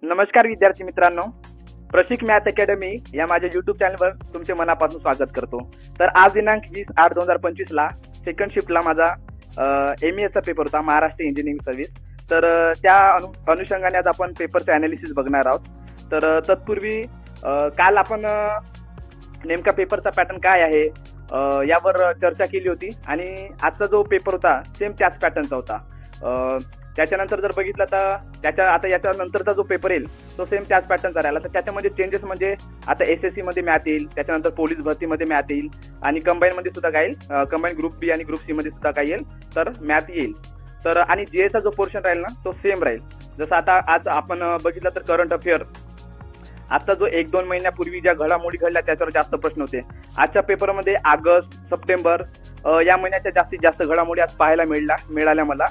नमस्कार विद्यार्थी मित्रांनो, प्रशिक मॅथ अकॅडमी या माझ्या यूट्यूब चॅनलवर तुमचे मनापासून स्वागत करतो. तर आज दिनांक 20/8/2025 ला सेकंड शिफ्टला माझा MES चा पेपर होता, महाराष्ट्र इंजिनिअरिंग सर्व्हिस. तर त्या अनुषंगाने आज आपण पेपरचं अनालिसिस बघणार आहोत. तर तत्पूर्वी काल आपण नेमका पेपरचा पॅटर्न काय आहे यावर चर्चा केली होती आणि आजचा जो पेपर होता सेम त्याच पॅटर्नचा होता. त्याच्यानंतर जर बघितलं तर याच्यानंतरचा जो पेपर येईल तो सेम त्याच पॅटर्नचा राहिला. तर त्याच्यामध्ये चेंजेस म्हणजे आता SSC मध्ये मॅथ येईल, त्याच्यानंतर पोलीस भरतीमध्ये मॅथ येईल आणि कंबाईन मध्ये सुद्धा काय येईल, कंबाईन ग्रुप बी आणि ग्रुप सी मध्ये सुद्धा काय येईल तर मॅथ येईल. तर आणि GS चा जो पोर्शन राहील ना तो सेम राहील. जसं आता आज आपण बघितलं तर करंट अफेअर आता जो 1-2 महिन्यापूर्वी ज्या घडामोडी घडल्या त्याच्यावर जास्त प्रश्न होते. आजच्या पेपरमध्ये ऑगस्ट, सप्टेंबर या महिन्याच्या जास्तीत जास्त घडामोडी आज पाहायला मिळाल्या मला.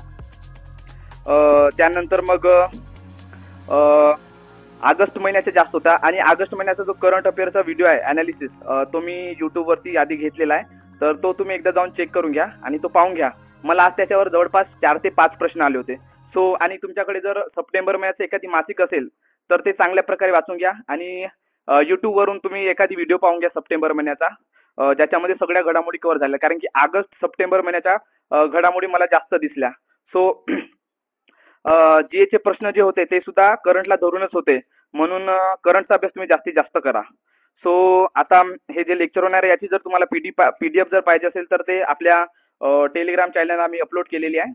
त्यानंतर मग ऑगस्ट महिन्याचा जास्त होता आणि ऑगस्ट महिन्याचा जो करंट अफेअरचा व्हिडिओ आहे अनालिसिस तो मी YouTube वरती आधी घेतलेला आहे. तर तो तुम्ही एकदा जाऊन चेक करून घ्या आणि तो पाहून घ्या. मला आज त्याच्यावर जवळपास 4 ते 5 प्रश्न आले होते. सो आणि तुमच्याकडे जर सप्टेंबर महिन्याचं एखादी मासिक असेल तर ते चांगल्या प्रकारे वाचून घ्या आणि YouTube वरून तुम्ही एखादी व्हिडिओ पाहून घ्या सप्टेंबर महिन्याचा, ज्याच्यामध्ये सगळ्या घडामोडी कव्हर झाल्या. कारण की ऑगस्ट सप्टेंबर महिन्याच्या घडामोडी मला जास्त दिसल्या. सो GA चे प्रश्न जे होते ते सुद्धा करंटला धरूनच होते, म्हणून करंटचा अभ्यास तुम्ही जास्तीत जास्त करा. सो आता हे जे लेक्चर होणार आहे याची जर तुम्हाला PDF जर पाहिजे असेल तर ते आपल्या टेलिग्राम चॅनलला आम्ही अपलोड केलेली आहे.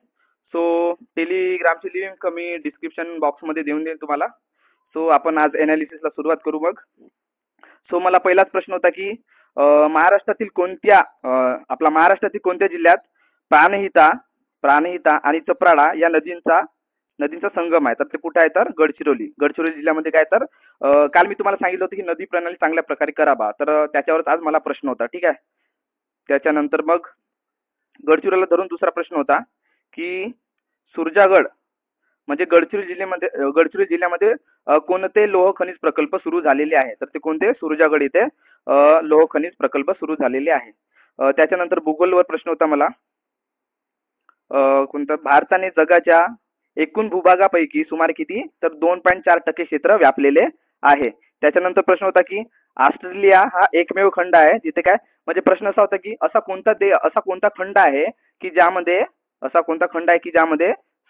सो टेलिग्रामची लिंक मी डिस्क्रिप्शन बॉक्समध्ये देऊन देईन तुम्हाला. सो आपण आज एनालिसिसला सुरुवात करू मग. सो मला पहिलाच प्रश्न होता की महाराष्ट्रातील कोणत्या जिल्ह्यात प्राणहिता आणि चप्राळा या नदींचा संगम आहे. तर ते कुठे आहे तर गडचिरोली जिल्ह्यामध्ये. काय तर काल मी तुम्हाला सांगितलं होतं की नदी प्रणाली चांगल्या प्रकारे करावा, तर त्याच्यावरच आज मला प्रश्न होता. ठीक आहे. त्याच्यानंतर मग गडचिरोलीला धरून दुसरा प्रश्न होता की सुरजागड म्हणजे गडचिरोली जिल्ह्यामध्ये कोणते लोह खनिज प्रकल्प सुरू झालेले आहे. तर ते कोणते? सुरजागड इथे लोह खनिज प्रकल्प सुरू झालेले आहे. त्याच्यानंतर भूगोलवर प्रश्न होता मला कोणता? भारताने जगाच्या एकूण भूभागापैकी सुमारे किती तर 2.4% क्षेत्र व्यापलेले आहे. त्याच्यानंतर प्रश्न होता की ऑस्ट्रेलिया हा एकमेव खंड आहे जिथे काय म्हणजे प्रश्न असा होता की असा कोणता खंड आहे की ज्यामध्ये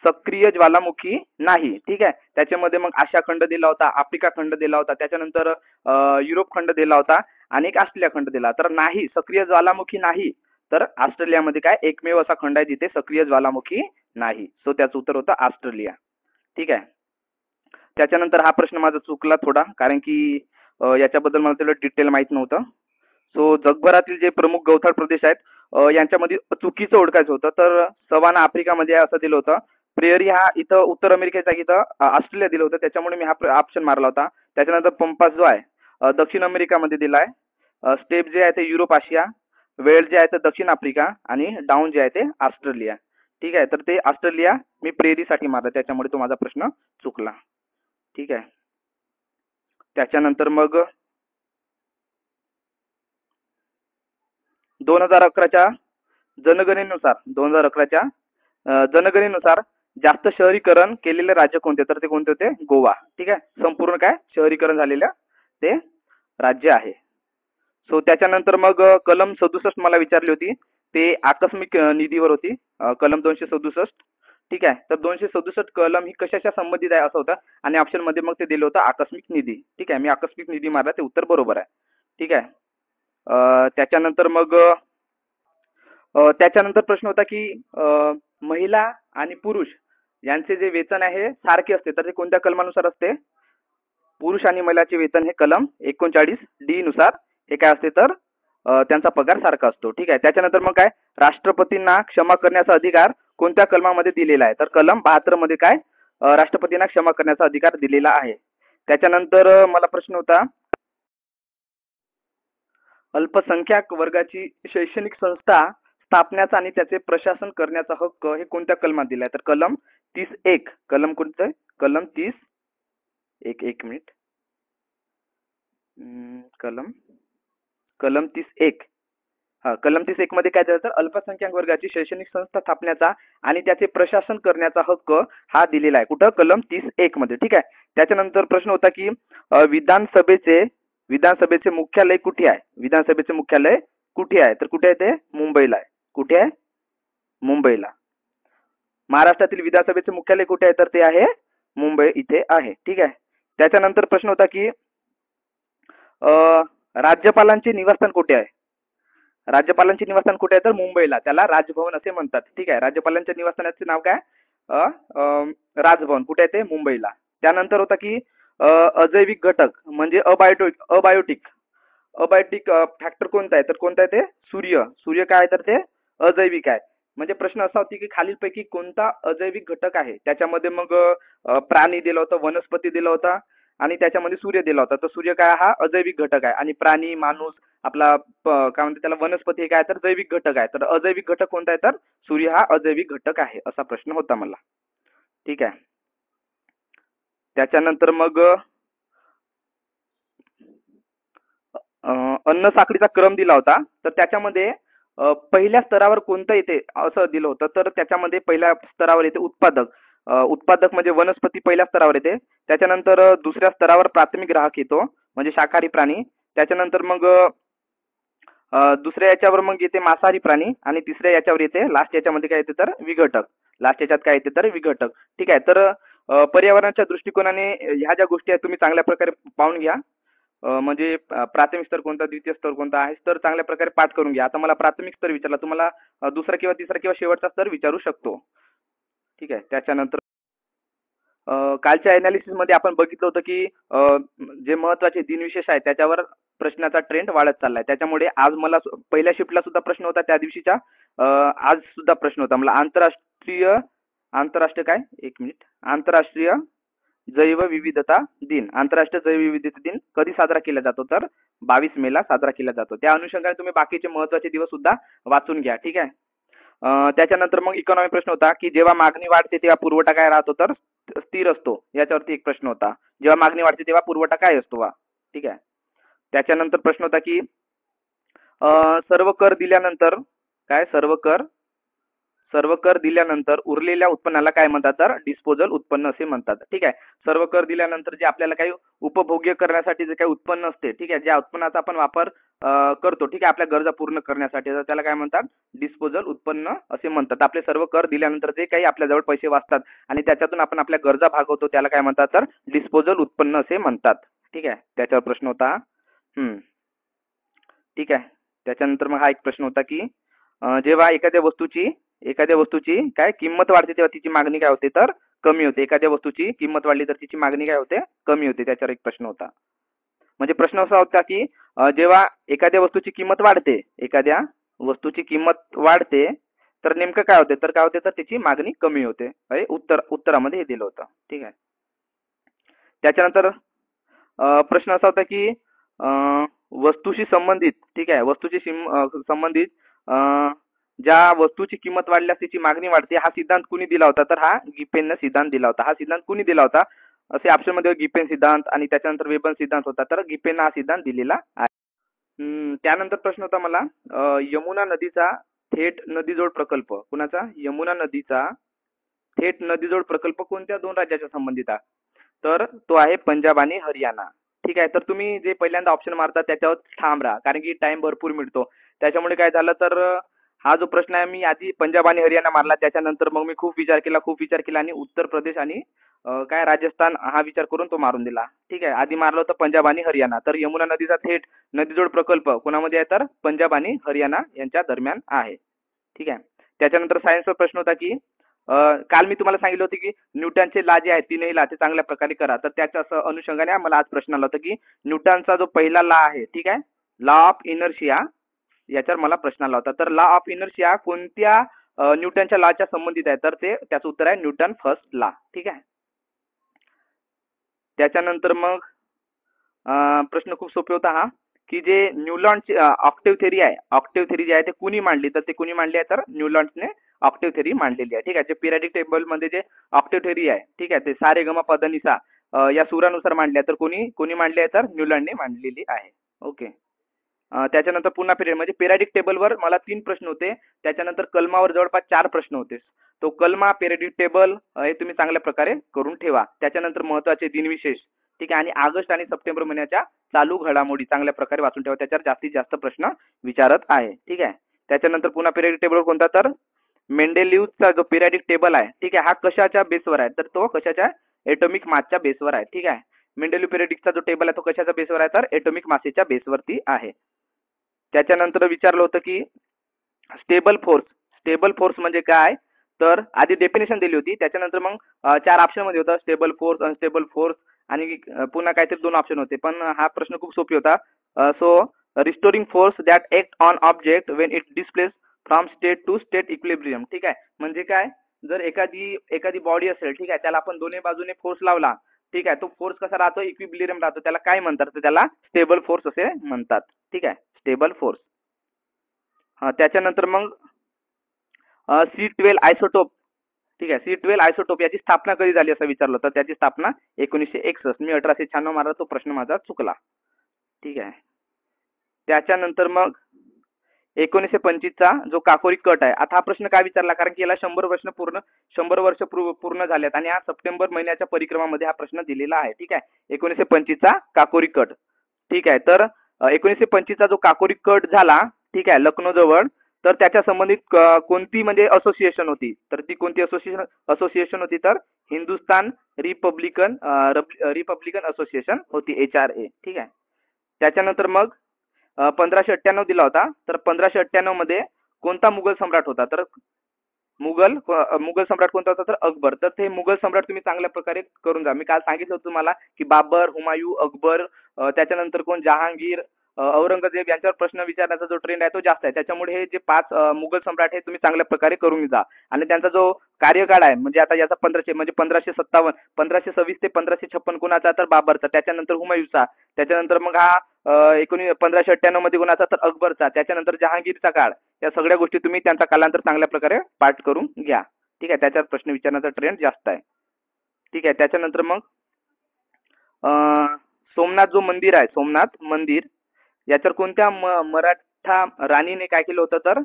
सक्रिय ज्वालामुखी नाही. ठीक आहे. त्याच्यामध्ये मग आशिया खंड दिला होता, आफ्रिका खंड दिला होता, त्याच्यानंतर युरोप खंड दिला होता आणि एक ऑस्ट्रेलिया खंड दिला. तर नाही, सक्रिय ज्वालामुखी नाही. तर ऑस्ट्रेलियामध्ये काय एकमेव असा खंड आहे जिथे सक्रिय ज्वालामुखी नाही. सो त्याचं उत्तर होतं ऑस्ट्रेलिया. ठीक आहे. त्याच्यानंतर हा प्रश्न माझा चुकला थोडा, कारण की याच्याबद्दल मला तेवढं डिटेल माहित नव्हतं. सो जगभरातील जे प्रमुख गवताळ प्रदेश आहेत यांच्यामध्ये चुकीचं ओळखायचं होतं. तर सवाना आफ्रिकामध्ये असं दिलं होतं. प्रेयरी हा इथं उत्तर अमेरिकेचा इथं ऑस्ट्रेलिया दिलं होतं, त्याच्यामुळे मी हा ऑप्शन मारला होता. त्याच्यानंतर पंपास जो आहे दक्षिण अमेरिकामध्ये दिला आहे. स्टेप जे आहे ते युरोप आशिया, वेळ जे आहे ते दक्षिण आफ्रिका आणि डाऊन जे आहे ते ऑस्ट्रेलिया. ठीक आहे. तर ते ऑस्ट्रेलिया मी प्रेयरीसाठी मारलं, त्याच्यामुळे तो माझा प्रश्न चुकला. ठीक आहे. त्याच्यानंतर मग 2011च्या जनगणनेनुसार जास्त शहरीकरण केलेले राज्य कोणते? तर ते कोणते होते? गोवा. ठीक आहे. संपूर्ण काय शहरीकरण झालेलं ते राज्य आहे. सो त्याच्यानंतर मग कलम 67 मला विचारली होती, ते आकस्मिक निधीवर होती, कलम 267. ठीक आहे. तर 267 कलम ही कशाच्या संबंधित आहे असं होतं आणि ऑप्शन मध्ये मग ते दिलं होतं आकस्मिक निधी. ठीक आहे. मी आकस्मिक निधी मारला, ते उत्तर बरोबर आहे. ठीक आहे. त्याच्यानंतर प्रश्न होता की महिला आणि पुरुष यांचे जे वेतन आहे सारखे असते, तर ते कोणत्या कलमानुसार असते? पुरुष आणि महिलाचे वेतन हे कलम 39D नुसार हे काय असते तर त्यांचा पगार सारखा असतो. ठीक आहे. त्याच्यानंतर मग काय राष्ट्रपतींना क्षमा करण्याचा अधिकार कोणत्या कलमामध्ये दिलेला आहे? तर कलम 72 मध्ये काय राष्ट्रपतींना क्षमा करण्याचा अधिकार दिलेला आहे. त्याच्यानंतर मला प्रश्न होता अल्पसंख्याक वर्गाची शैक्षणिक संस्था स्थापण्याचा आणि त्याचे प्रशासन करण्याचा हक्क हे कोणत्या कलमात दिलाय? तर कलम 30(1). कलम कोणतं आहे? कलम 30(1). एक मिनिट. कलम 30(1). कलम 31 मध्ये काय दिलं तर अल्पसंख्याक वर्गाची शैक्षणिक संस्था स्थापण्याचा आणि त्याचे प्रशासन करण्याचा हक्क हा दिलेला आहे. कुठं? कलम 31 मध्ये. ठीक आहे. त्याच्यानंतर प्रश्न होता की विधानसभेचे मुख्यालय कुठे आहे? विधानसभेचे मुख्यालय कुठे आहे? तर कुठे आहे ते? मुंबईला आहे. कुठे आहे? मुंबईला. महाराष्ट्रातील विधानसभेचे मुख्यालय कुठे आहे? तर ते आहे मुंबई इथे आहे. ठीक आहे. त्याच्यानंतर प्रश्न होता की राज्यपालांचे निवासस्थान कुठे आहे? राज्यपालांचे निवासस्थान कुठे आहे? तर मुंबईला. त्याला राजभवन असे म्हणतात. ठीक आहे. राज्यपालांच्या निवासस्थानाचे नाव काय? राजभवन. कुठे आहे ते? मुंबईला. त्यानंतर होता की अजैविक घटक म्हणजे अबायोटिक फॅक्टर कोणता आहे? तर कोणता आहे ते? सूर्य. सूर्य काय आहे? तर ते अजैविक आहे. म्हणजे प्रश्न असा होता की खालीलपैकी कोणता अजैविक घटक आहे? त्याच्यामध्ये मग प्राणी दिला होता, वनस्पती दिला होता आणि त्याच्यामध्ये सूर्य दिला होता. तर सूर्य काय? हा अजैविक घटक आहे. आणि प्राणी, माणूस, आपला काय म्हणते त्याला, वनस्पती हे काय? तर जैविक घटक आहे. तर अजैविक घटक कोणता आहे? तर सूर्य हा अजैविक घटक आहे. असा प्रश्न होता मला. ठीक आहे. त्याच्यानंतर मग अन्न साखळीचा क्रम दिला होता. तर त्याच्यामध्ये पहिल्या स्तरावर कोणतं येते असं दिलं होतं. तर त्याच्यामध्ये पहिल्या स्तरावर येते उत्पादक. उत्पादक म्हणजे वनस्पती पहिल्या स्तरावर येते. त्याच्यानंतर दुसऱ्या स्तरावर प्राथमिक ग्राहक येतो म्हणजे शाकाहारी प्राणी. त्याच्यानंतर मग दुसऱ्या याच्यावर मग येते मांसाहारी प्राणी आणि तिसऱ्या याच्यावर येते लास्ट याच्यामध्ये काय येते तर विघटक. लास्ट याच्यात काय येते तर विघटक. ठीक आहे. तर पर्यावरणाच्या दृष्टिकोनाने ह्या ज्या गोष्टी आहेत तुम्ही चांगल्या प्रकारे पाहून घ्या. म्हणजे प्राथमिक स्तर कोणता, द्वितीय स्तर कोणता आहे स्तर चांगल्या प्रकारे पाठ करून घ्या. आता मला प्राथमिक स्तर विचारला, तुम्हाला दुसरा किंवा तिसरा किंवा शेवटचा स्तर विचारू शकतो. ठीक आहे. त्याच्यानंतर कालच्या अनालिसिस मध्ये आपण बघितलं होतं की जे महत्वाचे दिनविशेष आहेत त्याच्यावर प्रश्नाचा ट्रेंड वाढत चाललाय. त्याच्यामुळे आज मला पहिल्या शिफ्टला सुद्धा प्रश्न होता, त्या दिवशीच्या आज सुद्धा प्रश्न होता मला. आंतरराष्ट्रीय काय, एक मिनिट, आंतरराष्ट्रीय जैवविविधता दिन. आंतरराष्ट्रीय जैवविविधता दिन कधी साजरा केला जातो? तर 22 मेला साजरा केला जातो. त्या अनुषंगाने तुम्ही बाकीचे महत्वाचे दिवस सुद्धा वाचून घ्या. ठीक आहे. त्याच्यानंतर मग इकॉनॉमी प्रश्न होता की जेव्हा मागणी वाढते तेव्हा पुरवठा काय राहतो? तर स्थिर असतो. याच्यावरती एक प्रश्न होता. जेव्हा मागणी वाढते तेव्हा पुरवठा काय असतो वा. ठीक आहे. त्याच्यानंतर प्रश्न होता की सर्व कर दिल्यानंतर काय, सर्व कर दिल्यानंतर उरलेल्या उत्पन्नाला काय म्हणतात? तर डिस्पोजल उत्पन्न असे म्हणतात. ठीक आहे. सर्व कर दिल्यानंतर जे आपल्याला काही उपभोग्य करण्यासाठी जे काही उत्पन्न असते, ठीक आहे, ज्या उत्पन्नाचा आपण वापर करतो, ठीक आहे, आपल्या गरजा पूर्ण करण्यासाठी, तर त्याला काय म्हणतात? डिस्पोजल उत्पन्न असे म्हणतात. आपले सर्व कर दिल्यानंतर जे काही आपल्याजवळ पैसे वाचतात आणि त्याच्यातून आपण आपल्या गरजा भागवतो त्याला काय म्हणतात? तर डिस्पोजल उत्पन्न असे म्हणतात. ठीक आहे. त्याच्यावर प्रश्न होता. ठीक आहे. त्याच्यानंतर मग हा एक प्रश्न होता की जेव्हा एखाद्या वस्तूची काय किंमत वाढते तेव्हा तिची मागणी काय होते? तर कमी होते. एखाद्या वस्तूची किंमत वाढली तर तिची मागणी काय होते? कमी होते. त्याच्यावर एक प्रश्न होता. म्हणजे प्रश्न असा होता की जेव्हा एखाद्या वस्तूची किंमत वाढते तर नेमकं काय होते? तर काय होते? तर त्याची मागणी कमी होते. उत्तरामध्ये हे दिलं होतं. ठीक आहे. त्याच्यानंतर प्रश्न असा होता की वस्तूशी संबंधित, ठीक आहे, संबंधित ज्या वस्तूची किंमत वाढल्यास तिची मागणी वाढते हा सिद्धांत कुणी दिला होता? तर हा गिपेनने सिद्धांत दिला होता. हा सिद्धांत कुणी दिला होता? असे ऑप्शन मध्ये गिपेन सिद्धांत आणि त्याच्यानंतर वेबन सिद्धांत होता. तर गिपेन हा सिद्धांत दिलेला आहे. त्यानंतर प्रश्न होता मला यमुना नदीचा थेट नदीजोड प्रकल्प कुणाचा? यमुना नदीचा थेट नदीजोड प्रकल्प कोणत्या दोन राज्याच्या संबंधित आहे? तर तो आहे पंजाब आणि हरियाणा. ठीक आहे. तर तुम्ही जे पहिल्यांदा ऑप्शन मारता त्याच्यावर ठाम राहा, कारण की टाइम भरपूर मिळतो. त्याच्यामुळे काय झालं तर हा जो प्रश्न आहे मी आधी पंजाब आणि हरियाणा मारला, त्याच्यानंतर मग मी खूप विचार केला आणि उत्तर प्रदेश आणि काय राजस्थान हा विचार करून तो मारून दिला. ठीक आहे. आधी मारलं होतं पंजाब आणि हरियाणा. तर यमुना नदीचा थेट नदीजोड प्रकल्प कोणामध्ये आहे? तर पंजाब आणि हरियाणा यांच्या दरम्यान आहे. ठीक आहे. त्याच्यानंतर सायन्सचा प्रश्न होता की काल मी तुम्हाला सांगितलं होतं की न्यूटनचे ला जे आहेत तीनही ला ते चांगल्या प्रकारे करा. तर त्याच्या अनुषंगाने मला आज प्रश्न आला होता की न्यूटनचा जो पहिला ला आहे, ठीक आहे, लॉ ऑफ इनर्शिया, याच्यावर मला प्रश्न आला होता. तर लॉ ऑफ इनर्शिया कोणत्या न्यूटनच्या लॉच्या संबंधित आहे? तर ते त्याचं उत्तर आहे न्यूटन फर्स्ट लॉ. ठीक आहे. त्याच्यानंतर मग प्रश्न खूप सोपे होता हा की जे न्यूलॉनची ऑक्टेव्ह थेरी आहे, ऑक्टेव्ह थेरी जी आहे ते कुणी मांडली? तर ते कुणी मांडली आहे? तर न्यूलॉन्सने ऑक्टेव्ह थेरी मांडलेली आहे. ठीक आहे. जे पिरियडिक टेबल मध्ये जे ऑक्टेव्ह थेरी आहे, ठीक आहे, ते सारे गमा पदनिसा या सुरानुसार मांडली आहे. तर कोणी मांडली आहे? तर न्यूलॉनने मांडलेली आहे. ओके. त्याच्यानंतर पुन्हा पिरियड म्हणजे पिरियडिक टेबलवर मला 3 प्रश्न होते. त्याच्यानंतर कलमावर जवळपास 4 प्रश्न होते. तो कलमा पिरियडिक टेबल हे तुम्ही चांगल्या प्रकारे करून ठेवा. त्याच्यानंतर महत्त्वाचे दिनविशेष, ठीक आहे, आणि ऑगस्ट आणि सप्टेंबर महिन्याच्या चालू घडामोडी चांगल्या प्रकारे वाचून ठेवा. त्याच्यावर जास्तीत जास्त प्रश्न विचारत आहे, ठीक आहे. त्याच्यानंतर पुन्हा पिरियडिक टेबलवर कोणता, तर मेंडेलिव्हचा जो पिरियडिक टेबल आहे, ठीक आहे, हा कशाच्या बेसवर आहे, तर तो कशाच्या एटॉमिक मासच्या बेसवर आहे, ठीक आहे. मेंडेलिव्ह पिरियडिकचा जो टेबल आहे तो कशाच्या बेसवर आहे, तर एटॉमिक मासेच्या बेसवरती आहे. त्याच्यानंतर विचारलं होतं की स्टेबल फोर्स म्हणजे काय, तर आधी डेफिनेशन दिली होती. त्याच्यानंतर मग 4 ऑप्शन मध्ये होता, स्टेबल फोर्स, अनस्टेबल फोर्स आणि पुन्हा काहीतरी 2 ऑप्शन होते. पण हा प्रश्न खूप सोपी होता. So restoring force that act on object when it displace from state to state equilibrium, ठीक आहे. म्हणजे काय, जर एखादी बॉडी असेल, ठीक आहे, त्याला आपण दोन्ही बाजूने फोर्स लावला, ठीक आहे, तो फोर्स कसा राहतो, इक्विलिब्रियम राहतो. त्याला काय म्हणतात, तर त्याला स्टेबल फोर्स असे म्हणतात, ठीक आहे, स्टेबल फोर्स. त्याच्यानंतर मग C12 आयसोटोप, ठीक आहे, C12 आयसोटोप याची स्थापना कधी झाली असं विचारलं तर त्याची स्थापना 1961. मी 1896 मारला, तो प्रश्न माझा चुकला, ठीक आहे. त्याच्यानंतर मग 1925चा जो काकोरी कट आहे. आता हा प्रश्न काय विचारला, कारण की याला 100 वर्ष पूर्ण झालेत आणि हा सप्टेंबर महिन्याच्या परिक्रमामध्ये हा प्रश्न दिलेला आहे, ठीक आहे. 1925चा काकोरी कट, ठीक आहे. तर 1925चा जो काकोरी कट झाला, ठीक आहे, लखनौ जवळ, तर त्याच्या संबंधित कोणती म्हणजे असोसिएशन होती, तर ती कोणती असोसिएशन होती, तर हिंदुस्तान रिपब्लिकन असोसिएशन होती, HRA, ठीक आहे. त्याच्यानंतर मग 1598 दिला होता. तर 1598 मध्ये कोणता मुघल सम्राट होता, तर मुघल सम्राट कोणता होता, तर अकबर. तर ते मुघल सम्राट तुम्ही चांगल्या प्रकारे करून जा. मी काल सांगितलं होतं तुम्हाला की बाबर, हुमायूं, अकबर, त्याच्यानंतर कोण, जहांगीर, औरंगजेब यांच्यावर प्रश्न विचारण्याचा जो ट्रेंड आहे तो जास्त आहे. त्याच्यामुळे हे जे 5 मुघल सम्राट हे तुम्ही चांगल्या प्रकारे करून जा. आणि त्यांचा जो कार्यकाळ आहे, म्हणजे आता याचा 1527, 1526 ते 1556 कोणाचा, तर बाबरचा. त्याच्यानंतर हुमायूंचा. त्याच्यानंतर मग हा 1598 मध्ये कोणाचा, तर अकबरचा. त्याच्यानंतर जहांगीरचा काळ. या सगळ्या गोष्टी तुम्ही त्यांचा कालांतर चांगल्या प्रकारे पाठ करून घ्या, ठीक आहे. त्याच्यावर प्रश्न विचारण्याचा ट्रेंड जास्त आहे, ठीक आहे. त्याच्यानंतर मग सोमनाथ जो मंदिर आहे, सोमनाथ मंदिर, याच्यावर कोणत्या मराठा राणीने काय केलं होतं, तर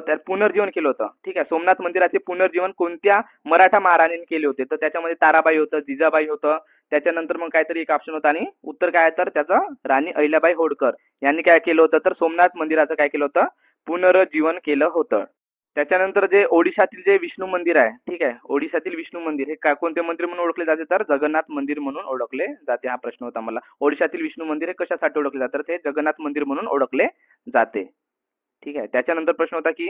त्यात पुनर्जीवन केलं होतं, ठीक आहे. सोमनाथ मंदिराचे पुनर्जीवन कोणत्या मराठा महाराणीने केले होते, तर त्याच्यामध्ये ताराबाई होतं, जिजाबाई होतं. त्याच्यानंतर मग काहीतरी एक ऑप्शन होता आणि उत्तर काय, तर त्याचं राणी अहिल्याबाई होळकर यांनी काय केलं होतं, तर सोमनाथ मंदिराचं काय केलं होतं, पुनर्जीवन केलं होतं. त्याच्यानंतर जे ओडिशातील जे विष्णू मंदिर आहे, ठीक आहे, ओडिशातील विष्णू मंदिर हे कोणते मंदिर म्हणून ओळखले जाते, तर जगन्नाथ मंदिर म्हणून ओळखले जाते. हा प्रश्न होता मला, ओडिशातील विष्णू मंदिर हे कशासाठी ओळखले जाते, तर ते जगन्नाथ मंदिर म्हणून ओळखले जाते, ठीक आहे. त्याच्यानंतर प्रश्न होता की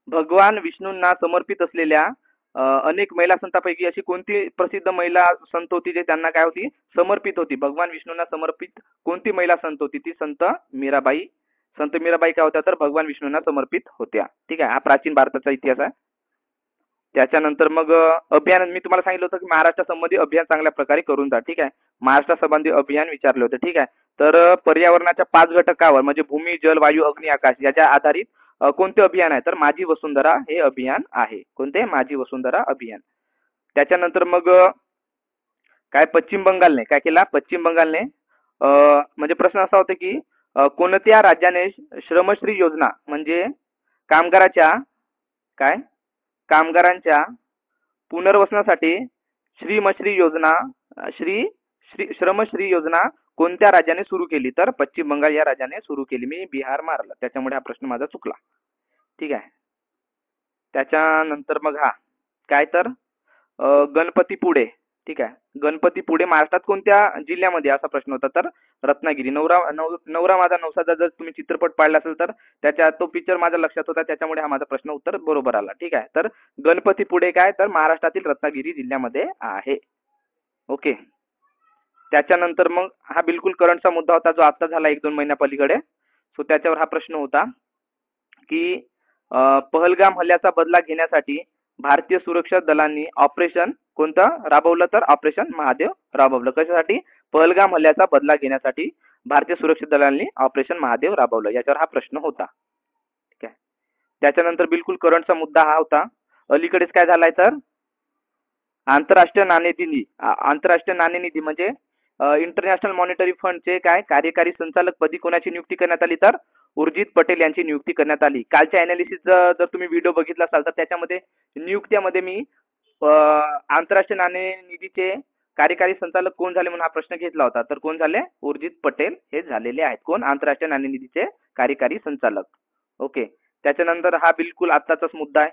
भगवान विष्णूंना समर्पित असलेल्या अनेक महिला संतांपैकी अशी कोणती प्रसिद्ध महिला संत होती जे त्यांना काय होती, समर्पित होती. भगवान विष्णूंना समर्पित कोणती महिला संत होती, ती संत मीराबाई. संत मीराबाई काय होत्या, तर भगवान विष्णूंना समर्पित होत्या, ठीक आहे. हा प्राचीन भारताचा इतिहास आहे. त्याच्यानंतर मग अभियान, मी तुम्हाला सांगितलं होतं की महाराष्ट्रासंबंधी अभियान चांगल्या प्रकारे करून जा, ठीक आहे. महाराष्ट्रासंबंधी अभियान विचारले होते, ठीक आहे. तर पर्यावरणाच्या 5 घटकावर म्हणजे भूमी, जल, वायू, अग्नी, आकाश याच्या आधारित कोणते अभियान आहे, तर माझी वसुंधरा हे अभियान आहे. कोणते, माझी वसुंधरा अभियान. त्याच्यानंतर मग काय पश्चिम बंगालने काय केला, पश्चिम बंगालने म्हणजे प्रश्न असा होता की कोणत्या राज्याने श्रमश्री योजना म्हणजे कामगारांच्या पुनर्वसनासाठी श्रीमश्री योजना श्रमश्री योजना कोणत्या राज्याने सुरू केली, तर पश्चिम बंगाल या राज्याने सुरू केली. मी बिहार मारलं, त्याच्यामुळे हा प्रश्न माझा चुकला, ठीक आहे. त्याच्यानंतर मग काय, तर गणपतीपुळे, ठीक आहे. गणपतीपुळे महाराष्ट्रात कोणत्या जिल्ह्यामध्ये, असा प्रश्न होता, तर रत्नागिरी. नवरा माझा नवसाचा जर तुम्ही चित्रपट पाहिला असेल तर त्याच्या तो पिक्चर माझ्या लक्षात होता, त्याच्यामुळे हा माझा प्रश्न उत्तर बरोबर आला, ठीक आहे. तर गणपतीपुळे काय, तर महाराष्ट्रातील रत्नागिरी जिल्ह्यामध्ये आहे, ओके. त्याच्यानंतर मग हा बिलकुल करंटचा मुद्दा होता जो आता झाला 1-2 महिन्या पलीकडे. सो त्याच्यावर हा प्रश्न होता की पहलगाम हल्ल्याचा बदला घेण्यासाठी भारतीय सुरक्षा दलांनी ऑपरेशन कोणतं राबवलं, तर ऑपरेशन महादेव राबवलं. कशासाठी, पहलगाम हल्ल्याचा बदला घेण्यासाठी भारतीय सुरक्षा दलांनी ऑपरेशन महादेव राबवलं. याच्यावर हा प्रश्न होता, ठीक आहे. त्याच्यानंतर बिलकुल करंटचा मुद्दा हा होता, अलीकडेच काय झालाय, तर आंतरराष्ट्रीय नाणेनिधी म्हणजे इंटरनॅशनल मॉनिटरी फंडचे काय कार्यकारी संचालक पदी कोणाची नियुक्ती करण्यात आली, तर उर्जित पटेल यांची नियुक्ती करण्यात आली. कालच्या अनालिसिस जर तुम्ही व्हिडिओ बघितला असाल तर त्याच्यामध्ये नियुक्त्यामध्ये मी आंतरराष्ट्रीय नाणेनिधीचे कार्यकारी संचालक कोण झाले म्हणून हा प्रश्न घेतला होता. तर कोण झाले, उर्जित पटेल हे झालेले आहेत. कोण, आंतरराष्ट्रीय नाणेनिधीचे कार्यकारी संचालक. ओके. त्याच्यानंतर हा बिलकुल आत्ताचाच मुद्दा आहे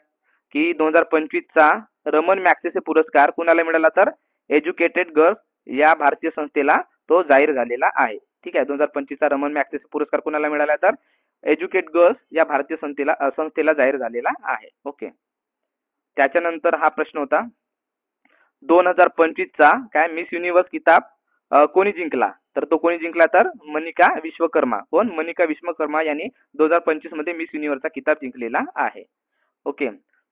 की 2025चा रमन मॅग्सेसे पुरस्कार कुणाला मिळाला, तर एज्युकेटेड गर्ल्स या भारतीय संस्थेला तो जाहीर झालेला आहे. ठीक आहे. 2025चा रमन मॅग्सेसे पुरस्कार कुणाला मिळाला, तर एज्युकेट गर्ल्स या भारतीय संस्थेला जाहीर झालेला आहे. ओके. त्याच्यानंतर हा प्रश्न होता 2025चा काय मिस युनिव्हर्स किताब कोणी जिंकला, तर तो कोणी जिंकला, तर मनिका विश्वकर्मा. कोण, मनिका विश्वकर्मा यांनी 2025 मध्ये मिस युनिव्हर्सचा किताब जिंकलेला आहे. ओके.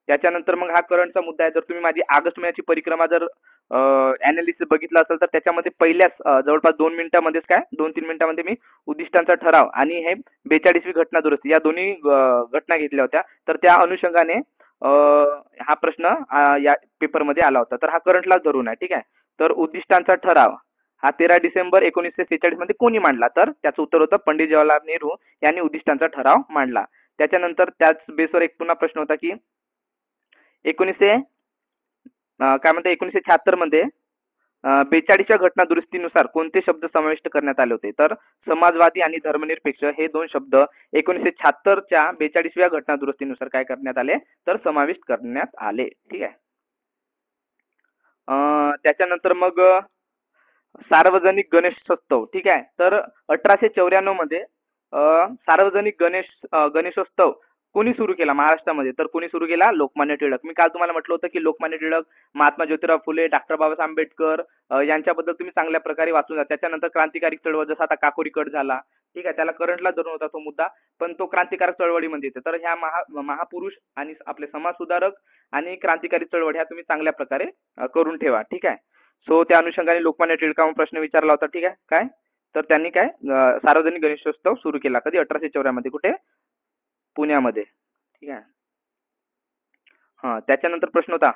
त्याच्यानंतर मग हा करंटचा मुद्दा आहे. जर तुम्ही माझी ऑगस्ट महिन्याची परिक्रमा जर अनालिसिस बघितला असेल तर त्याच्यामध्ये पहिल्याच जवळपास 2 मिनिटांमध्येच काय 2-3 मिनिटांमध्ये मी उद्दिष्टांचा ठराव आणि हे 42वी घटना दुरुस्ती या दोन्ही घटना घेतल्या होत्या. तर त्या अनुषंगाने हा प्रश्न या पेपरमध्ये आला होता. तर हा करंटला धरून आहे. ठीक आहे. तर उद्दिष्टांचा ठराव हा 13 डिसेंबर 1946 मध्ये कोणी मांडला, तर त्याचं उत्तर होतं पंडित जवाहरलाल नेहरू यांनी उद्दिष्टांचा ठराव मांडला. त्याच्यानंतर त्याच बेसवर एक पुन्हा प्रश्न होता की 1976 मध्ये 42च्या घटना दुरुस्तीनुसार कोणते शब्द समाविष्ट करण्यात आले होते, तर समाजवादी आणि धर्मनिरपेक्ष हे दोन शब्द 1976च्या 42व्या घटना दुरुस्तीनुसार काय करण्यात आले, तर समाविष्ट करण्यात आले. ठीक आहे. त्याच्यानंतर मग सार्वजनिक गणेशोत्सव. ठीक आहे. तर 1894 मध्ये सार्वजनिक गणेशोत्सव कोणी सुरू केला महाराष्ट्रामध्ये, तर कोणी सुरू केला, लोकमान्य टिळक. मी काल तुम्हाला म्हटलं होतं की लोकमान्य टिळक, महात्मा ज्योतिराव फुले, डॉक्टर बाबासाहेब आंबेडकर यांच्याबद्दल तुम्ही चांगल्या प्रकारे वाचून जा. त्याच्यानंतर क्रांतिकारी चळवळ जसा आता काकोरी कट झाला. ठीक आहे. त्याला करंटला धरून होता तो मुद्दा, पण तो क्रांतिकारक चळवळीमध्ये येते. तर ह्या महापुरुष आणि आपले समाज सुधारक आणि क्रांतिकारी चळवळ ह्या तुम्ही चांगल्या प्रकारे करून ठेवा. ठीक आहे. सो त्या अनुषंगाने लोकमान्य टिळकांवर प्रश्न विचारला होता. ठीक आहे. काय, तर त्यांनी काय सार्वजनिक गणेशोत्सव सुरू केला. कधी, 1894 मध्ये. कुठे, पुण्यामध्ये. ठीक आहे. त्याच्यानंतर प्रश्न होता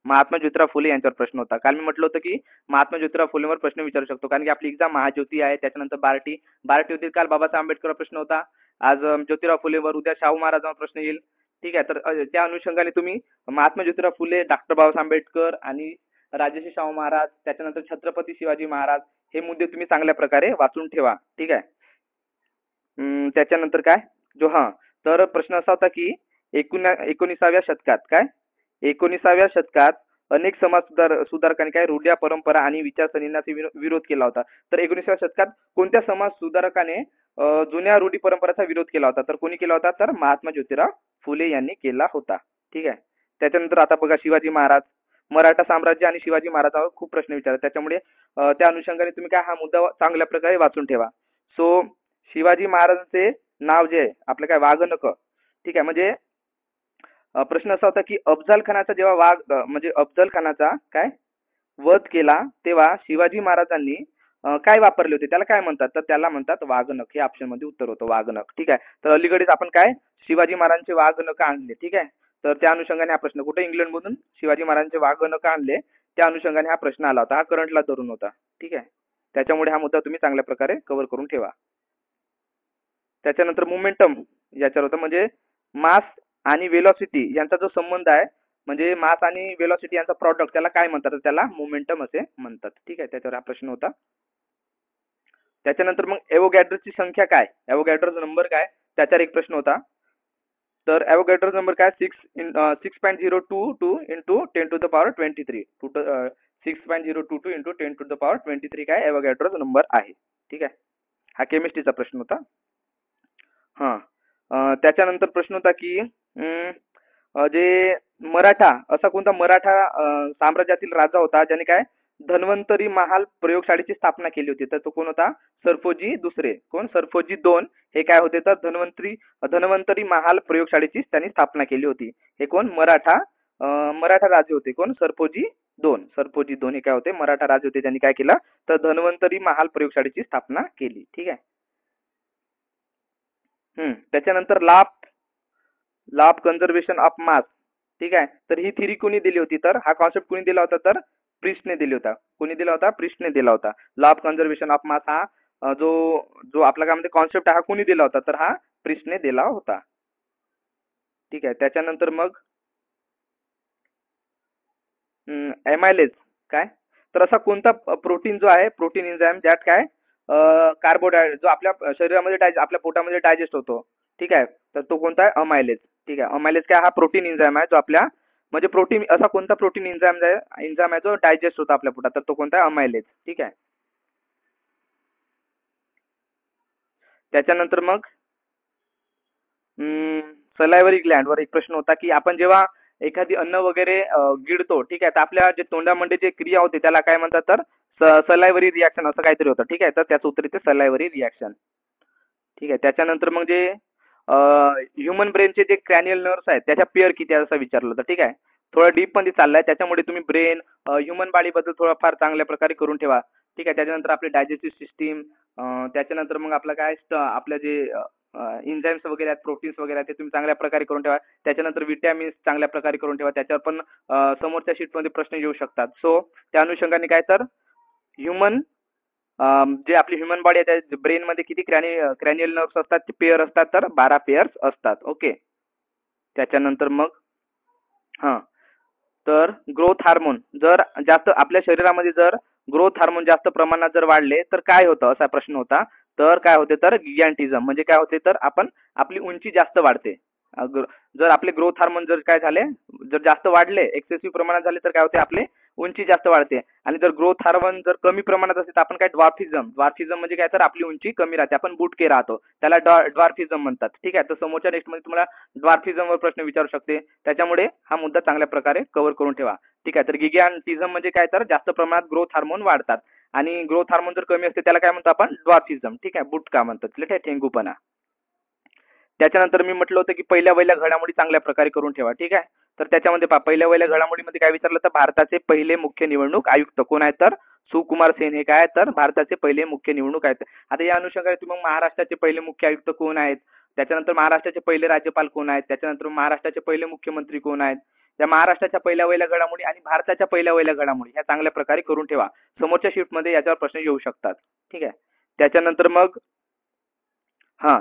महात्मा ज्योतिराव फुले यांच्यावर प्रश्न होता. काल मी म्हटलं होतं की महात्मा ज्योतिराव फुलेवर प्रश्न विचारू शकतो कारण की आपली एक्झाम महाज्योती आहे. त्याच्यानंतर बार्टी होती. काल बाबासाहेब आंबेडकरवर प्रश्न होता. आज ज्योतिराव फुलेवर, उद्या शाहू महाराजांवर प्रश्न येईल. ठीक आहे. तर त्या अनुषंगाने तुम्ही महात्मा ज्योतिराव फुले, डॉक्टर बाबासाहेब आंबेडकर आणि राजर्षी शाहू महाराज, त्याच्यानंतर छत्रपती शिवाजी महाराज हे मुद्दे तुम्ही चांगल्या प्रकारे वाचून ठेवा. ठीक आहे. त्याच्यानंतर काय तर प्रश्न असा होता की 19व्या शतकात अनेक समाज सुधारकांनी काय रूढ्या, परंपरा आणि विचारसरणींना विरोध केला होता. तर 19व्या शतकात कोणत्या समाज सुधारकाने जुन्या रूढी परंपराचा विरोध केला होता, तर कोणी केला होता, तर महात्मा ज्योतिराव फुले यांनी केला होता. ठीक आहे. त्याच्यानंतर आता बघा शिवाजी महाराज, मराठा साम्राज्य आणि शिवाजी महाराजांवर खूप प्रश्न विचारतात. त्याच्यामुळे त्या अनुषंगाने तुम्ही काय हा मुद्दा चांगल्या प्रकारे वाचून ठेवा. सो शिवाजी महाराजांचे नाव जे आहे आपलं काय वाघनख. ठीक आहे. म्हणजे प्रश्न असा होता की अफजल खानाचा जेव्हा अफजल खानाचा काय वध केला तेव्हा शिवाजी महाराजांनी काय वापरले होते, त्याला काय म्हणतात, तर त्याला म्हणतात वाघनख. हे ऑप्शन मध्ये उत्तर होतं वाघनख. ठीक आहे. तर अलीकडेच आपण काय शिवाजी महाराजांचे वाघनख आणले. ठीक आहे. तर त्या अनुषंगाने हा प्रश्न कुठे इंग्लंड मधून शिवाजी महाराजांचे वाघनख आणले, त्या अनुषंगाने हा प्रश्न आला होता. हा करंटला धरून होता. ठीक आहे. त्याच्यामुळे हा मुद्दा तुम्ही चांगल्या प्रकारे कव्हर करून ठेवा. त्याच्यानंतर मोमेंटम याच्यावर होतं, म्हणजे मास आणि वेलॉसिटी यांचा जो संबंध आहे, म्हणजे मास आणि वेलॉसिटी यांचा प्रॉडक्ट, त्याला काय म्हणतात, त्याला मोमेंटम असे म्हणतात. ठीक आहे. त्याच्यावर हा प्रश्न होता. त्याच्यानंतर मग एवोगॅड्रोची संख्या काय, एवोगॅड्रोचा नंबर काय, त्याच्यावर एक प्रश्न होता. तर एवोगॅड्रोचा नंबर काय 6.022 इंटू 10⁻23 6.022 इंटू 10⁻23 काय एवोगॅड्रोचा नंबर आहे. ठीक आहे. हा केमिस्ट्रीचा प्रश्न होता. त्याच्यानंतर प्रश्न होता की जे मराठा असा कोणता मराठा साम्राज्यातील राजा होता ज्याने काय धन्वंतरी महाल प्रयोगशाळेची स्थापना केली होती, तर तो कोण होता, सरफोजी दुसरे. कोण, सरफोजी दोन हे काय होते, तर धन्वंतरी महाल प्रयोगशाळेची त्यांनी स्थापना केली होती. हे कोण, मराठा राजे होते. कोण, सरफोजी दोन हे काय होते, मराठा राजे होते. त्यांनी काय केलं, तर धन्वंतरी महाल प्रयोगशाळेची स्थापना केली. ठीक आहे. त्याच्यानंतर लाभ कन्झर्वेशन ऑफ मास. ठीक आहे. तर ही थिअरी कोणी दिली होती, तर हा कॉन्सेप्ट कोणी दिला होता, तर प्रिस्टने दिली होता. कोणी दिला होता? प्रिस्टने दिला होता. Law of conservation of mass हा जो जो आपला काय म्हणते कॉन्सेप्ट हा कोणी दिला होता? तर हा प्रिस्टने दिला होता. ठीक आहे. त्याच्यानंतर मग एमायलेज काय? तर असा कोणता प्रोटीन जो आहे, प्रोटीन एन्झाइम ज्यात काय कार्बोहायड्रेट जो आपल्या शरीरामध्ये आपल्या पोटामध्ये डायजेस्ट होतो. ठीक आहे. तर तो कोणता आहे? अमायलेज. ठीक आहे. अमायलेज काय? हा प्रोटीन एन्झाइम आहे जो आपल्या म्हणजे प्रोटीन असा कोणता प्रोटीन एन्झाइम आहे जो डायजेस्ट होतो आपल्या पोटात, तर तो कोणता आहे? अमायलेज. ठीक आहे. त्याच्यानंतर मग सलायवरी ग्लँडवर एक प्रश्न होता की आपण जेव्हा एखादी अन्न वगैरे गिळतो, ठीक आहे, तर आपल्या जे तोंडामध्ये जे क्रिया होते त्याला काय म्हणतात? तर सलायवरी रिॲक्शन असं काहीतरी होतं. ठीक आहे. तर त्याचं उत्तर इथे सलायवरी रिॲक्शन. ठीक आहे. त्याच्यानंतर मग जे ह्युमन ब्रेनचे जे क्रॅनियल नर्व्स आहेत त्याच्या पेअर किती आहे असं विचारलं होतं. ठीक आहे. थोडं डीप मध्ये चाललाय, त्याच्यामुळे तुम्ही ब्रेन ह्युमन बॉडीबद्दल थोडंफार चांगल्या प्रकारे करून ठेवा. ठीक आहे. त्याच्यानंतर आपली डायजेस्टिव्ह सिस्टीम, त्याच्यानंतर मग आपलं काय आपलं जे एन्झाईम्स वगैरे आहेत, प्रोटीन्स वगैरे आहेत, ते तुम्ही चांगल्या प्रकारे करून ठेवा. त्याच्यानंतर विटॅमिन्स चांगल्या प्रकारे करून ठेवा. त्याच्यावर पण समोरच्या शीटमध्ये प्रश्न येऊ शकतात. सो त्या अनुषंगाने काय तर ह्युमन जे आपली ह्युमन बॉडी आहे त्या ब्रेनमध्ये किती क्रॅनियल नर्व्स असतात? ते पेअर असतात, तर 12 पेअर्स असतात. ओके. त्याच्यानंतर मग हां, तर ग्रोथ हार्मोन जर जास्त आपल्या शरीरामध्ये जर ग्रोथ हार्मोन जास्त प्रमाणात जर वाढले तर काय होतं असा प्रश्न होता. तर काय होते? तर गिगॅन्टिझम म्हणजे काय होते? तर आपण आपली उंची जास्त वाढते. जर आपले ग्रोथ हार्मोन जर काय झाले, जर जास्त वाढले, एक्सेसिव्ह प्रमाणात झाले, तर काय होते? आपले उंची जास्त वाढते. आणि जर ग्रोथ हार्मोन जर कमी प्रमाणात असेल तर आपण काय ड्वार्फिझम म्हणजे काय? तर आपली उंची कमी राहते, आपण बुटके राहतो, त्याला ड्वार्फिझम म्हणतात. ठीक आहे. तर समोरच्या नेक्स्ट मध्ये तुम्हाला ड्वार्फिझमवर प्रश्न विचारू शकते, त्याच्यामुळे हा मुद्दा चांगल्या प्रकारे कव्हर करून ठेवा. ठीक आहे. तर गिगॅन्टिझम म्हणजे काय? तर जास्त प्रमाणात ग्रोथ हार्मोन वाढतात आणि ग्रोथ हार्मोन जर कमी असते त्याला काय म्हणतो आपण? ड्वार्फिझम. ठीक आहे. बुटका म्हणतात, ठीक आहे, ठेंगूपणा. त्याच्यानंतर मी म्हटलं होतं की पहिल्या घडामोडी चांगल्या प्रकारे करून ठेवा. ठीक आहे. तर त्याच्यामध्ये पहिल्या घडामोडीमध्ये काय विचारलं? तर भारताचे पहिले मुख्य निवडणूक आयुक्त कोण आहेत? तर सुकुमार सेन हे काय? तर भारताचे पहिले मुख्य निवडणूक आहेत. आता या अनुषंगाने तुम्ही महाराष्ट्राचे पहिले मुख्य आयुक्त कोण आहेत? त्याच्यानंतर महाराष्ट्राचे पहिले राज्यपाल कोण आहेत? त्याच्यानंतर महाराष्ट्राचे पहिले मुख्यमंत्री कोण आहेत? त्या महाराष्ट्राच्या पहिल्या घडामोडी आणि भारताच्या पहिल्या घडामोडी ह्या चांगल्या प्रकारे करून ठेवा. समोरच्या शिफ्टमध्ये याच्यावर प्रश्न येऊ शकतात. ठीक आहे. त्याच्यानंतर मग हां,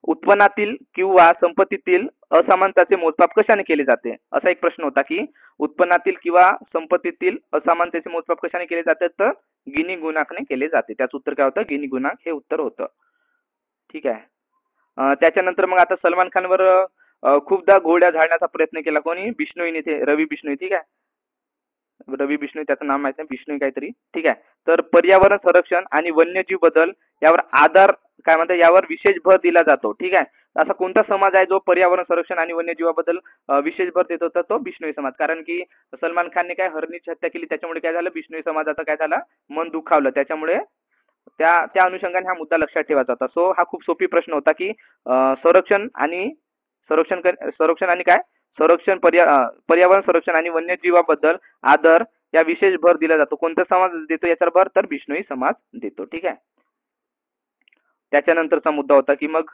उत्पन्नातील किंवा संपत्तीतील असमानताचे मोजमाप कशाने केले जाते? असा एक प्रश्न होता की उत्पन्नातील किंवा संपत्तीतील असमानतेचे मोजमाप कशाने केले जाते? तर गिनी गुणांकाने केले जाते. त्याचं उत्तर काय होतं? गिनी गुणांक हे उत्तर होतं. ठीक आहे. त्याच्यानंतर मग आता सलमान खानवर खूपदा घोड्या झाडण्याचा प्रयत्न केला. कोणी? बिश्नोईने, ते रवी बिश्नोई. ठीक आहे. रवी बिश्नोई, त्याचं नाव माहित नाही, बिश्नोई काहीतरी. ठीक आहे. तर पर्यावरण संरक्षण आणि वन्यजीव बदल यावर आधार काय म्हणतात? यावर विशेष भर दिला जातो. ठीक आहे. असा कोणता समाज आहे जो पर्यावरण संरक्षण आणि वन्यजीवाबद्दल विशेष भर देत होता? तो बिश्नोई समाज. कारण की सलमान खानने काय हरणीची हत्या केली, त्याच्यामुळे काय झालं? बिश्नोई समाजाचं काय झालं? मन दुखावलं. त्याच्यामुळे त्या त्या अनुषंगाने हा मुद्दा लक्षात ठेवायचा होता. सो हा खूप सोपी प्रश्न होता की संरक्षण आणि संरक्षण आणि काय? पर्यावरण संरक्षण आणि वन्यजीवाबद्दल आदर या विशेष भर दिला जातो. कोणता समाज देतो याच्यावर भर? तर बिश्नोई समाज देतो. ठीक आहे. त्याच्यानंतरचा मुद्दा होता की मग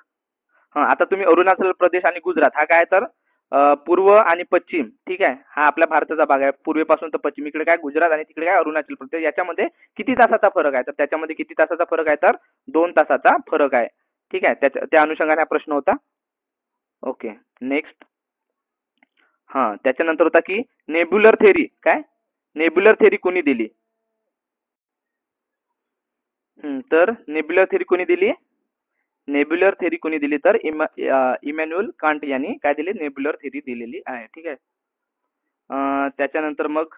आता तुम्ही अरुणाचल प्रदेश आणि गुजरात हा काय? तर पूर्व आणि पश्चिम. ठीक आहे. हा आपल्या भारताचा भाग आहे, पूर्वेपासून तर पश्चिम. इकडे काय? गुजरात आणि तिकडे काय? अरुणाचल प्रदेश. याच्यामध्ये किती तासाचा फरक आहे? तर त्याच्यामध्ये किती तासाचा फरक आहे? तर 2 तासाचा फरक आहे. ठीक आहे. त्या अनुषंगाने हा प्रश्न होता. ओके. नेक्स्ट. त्याच्यानंतर होता की नेब्युलर थेरी काय? नेब्युलर थेरी कोणी दिली? तर नेब्युलर थेरी कोणी दिली? नेब्युलर थेरी कोणी दिली? तर इमॅन्युअल कांट यांनी काय दिली? नेब्युलर थेरी दिलेली आहे. ठीक आहे. त्याच्यानंतर मग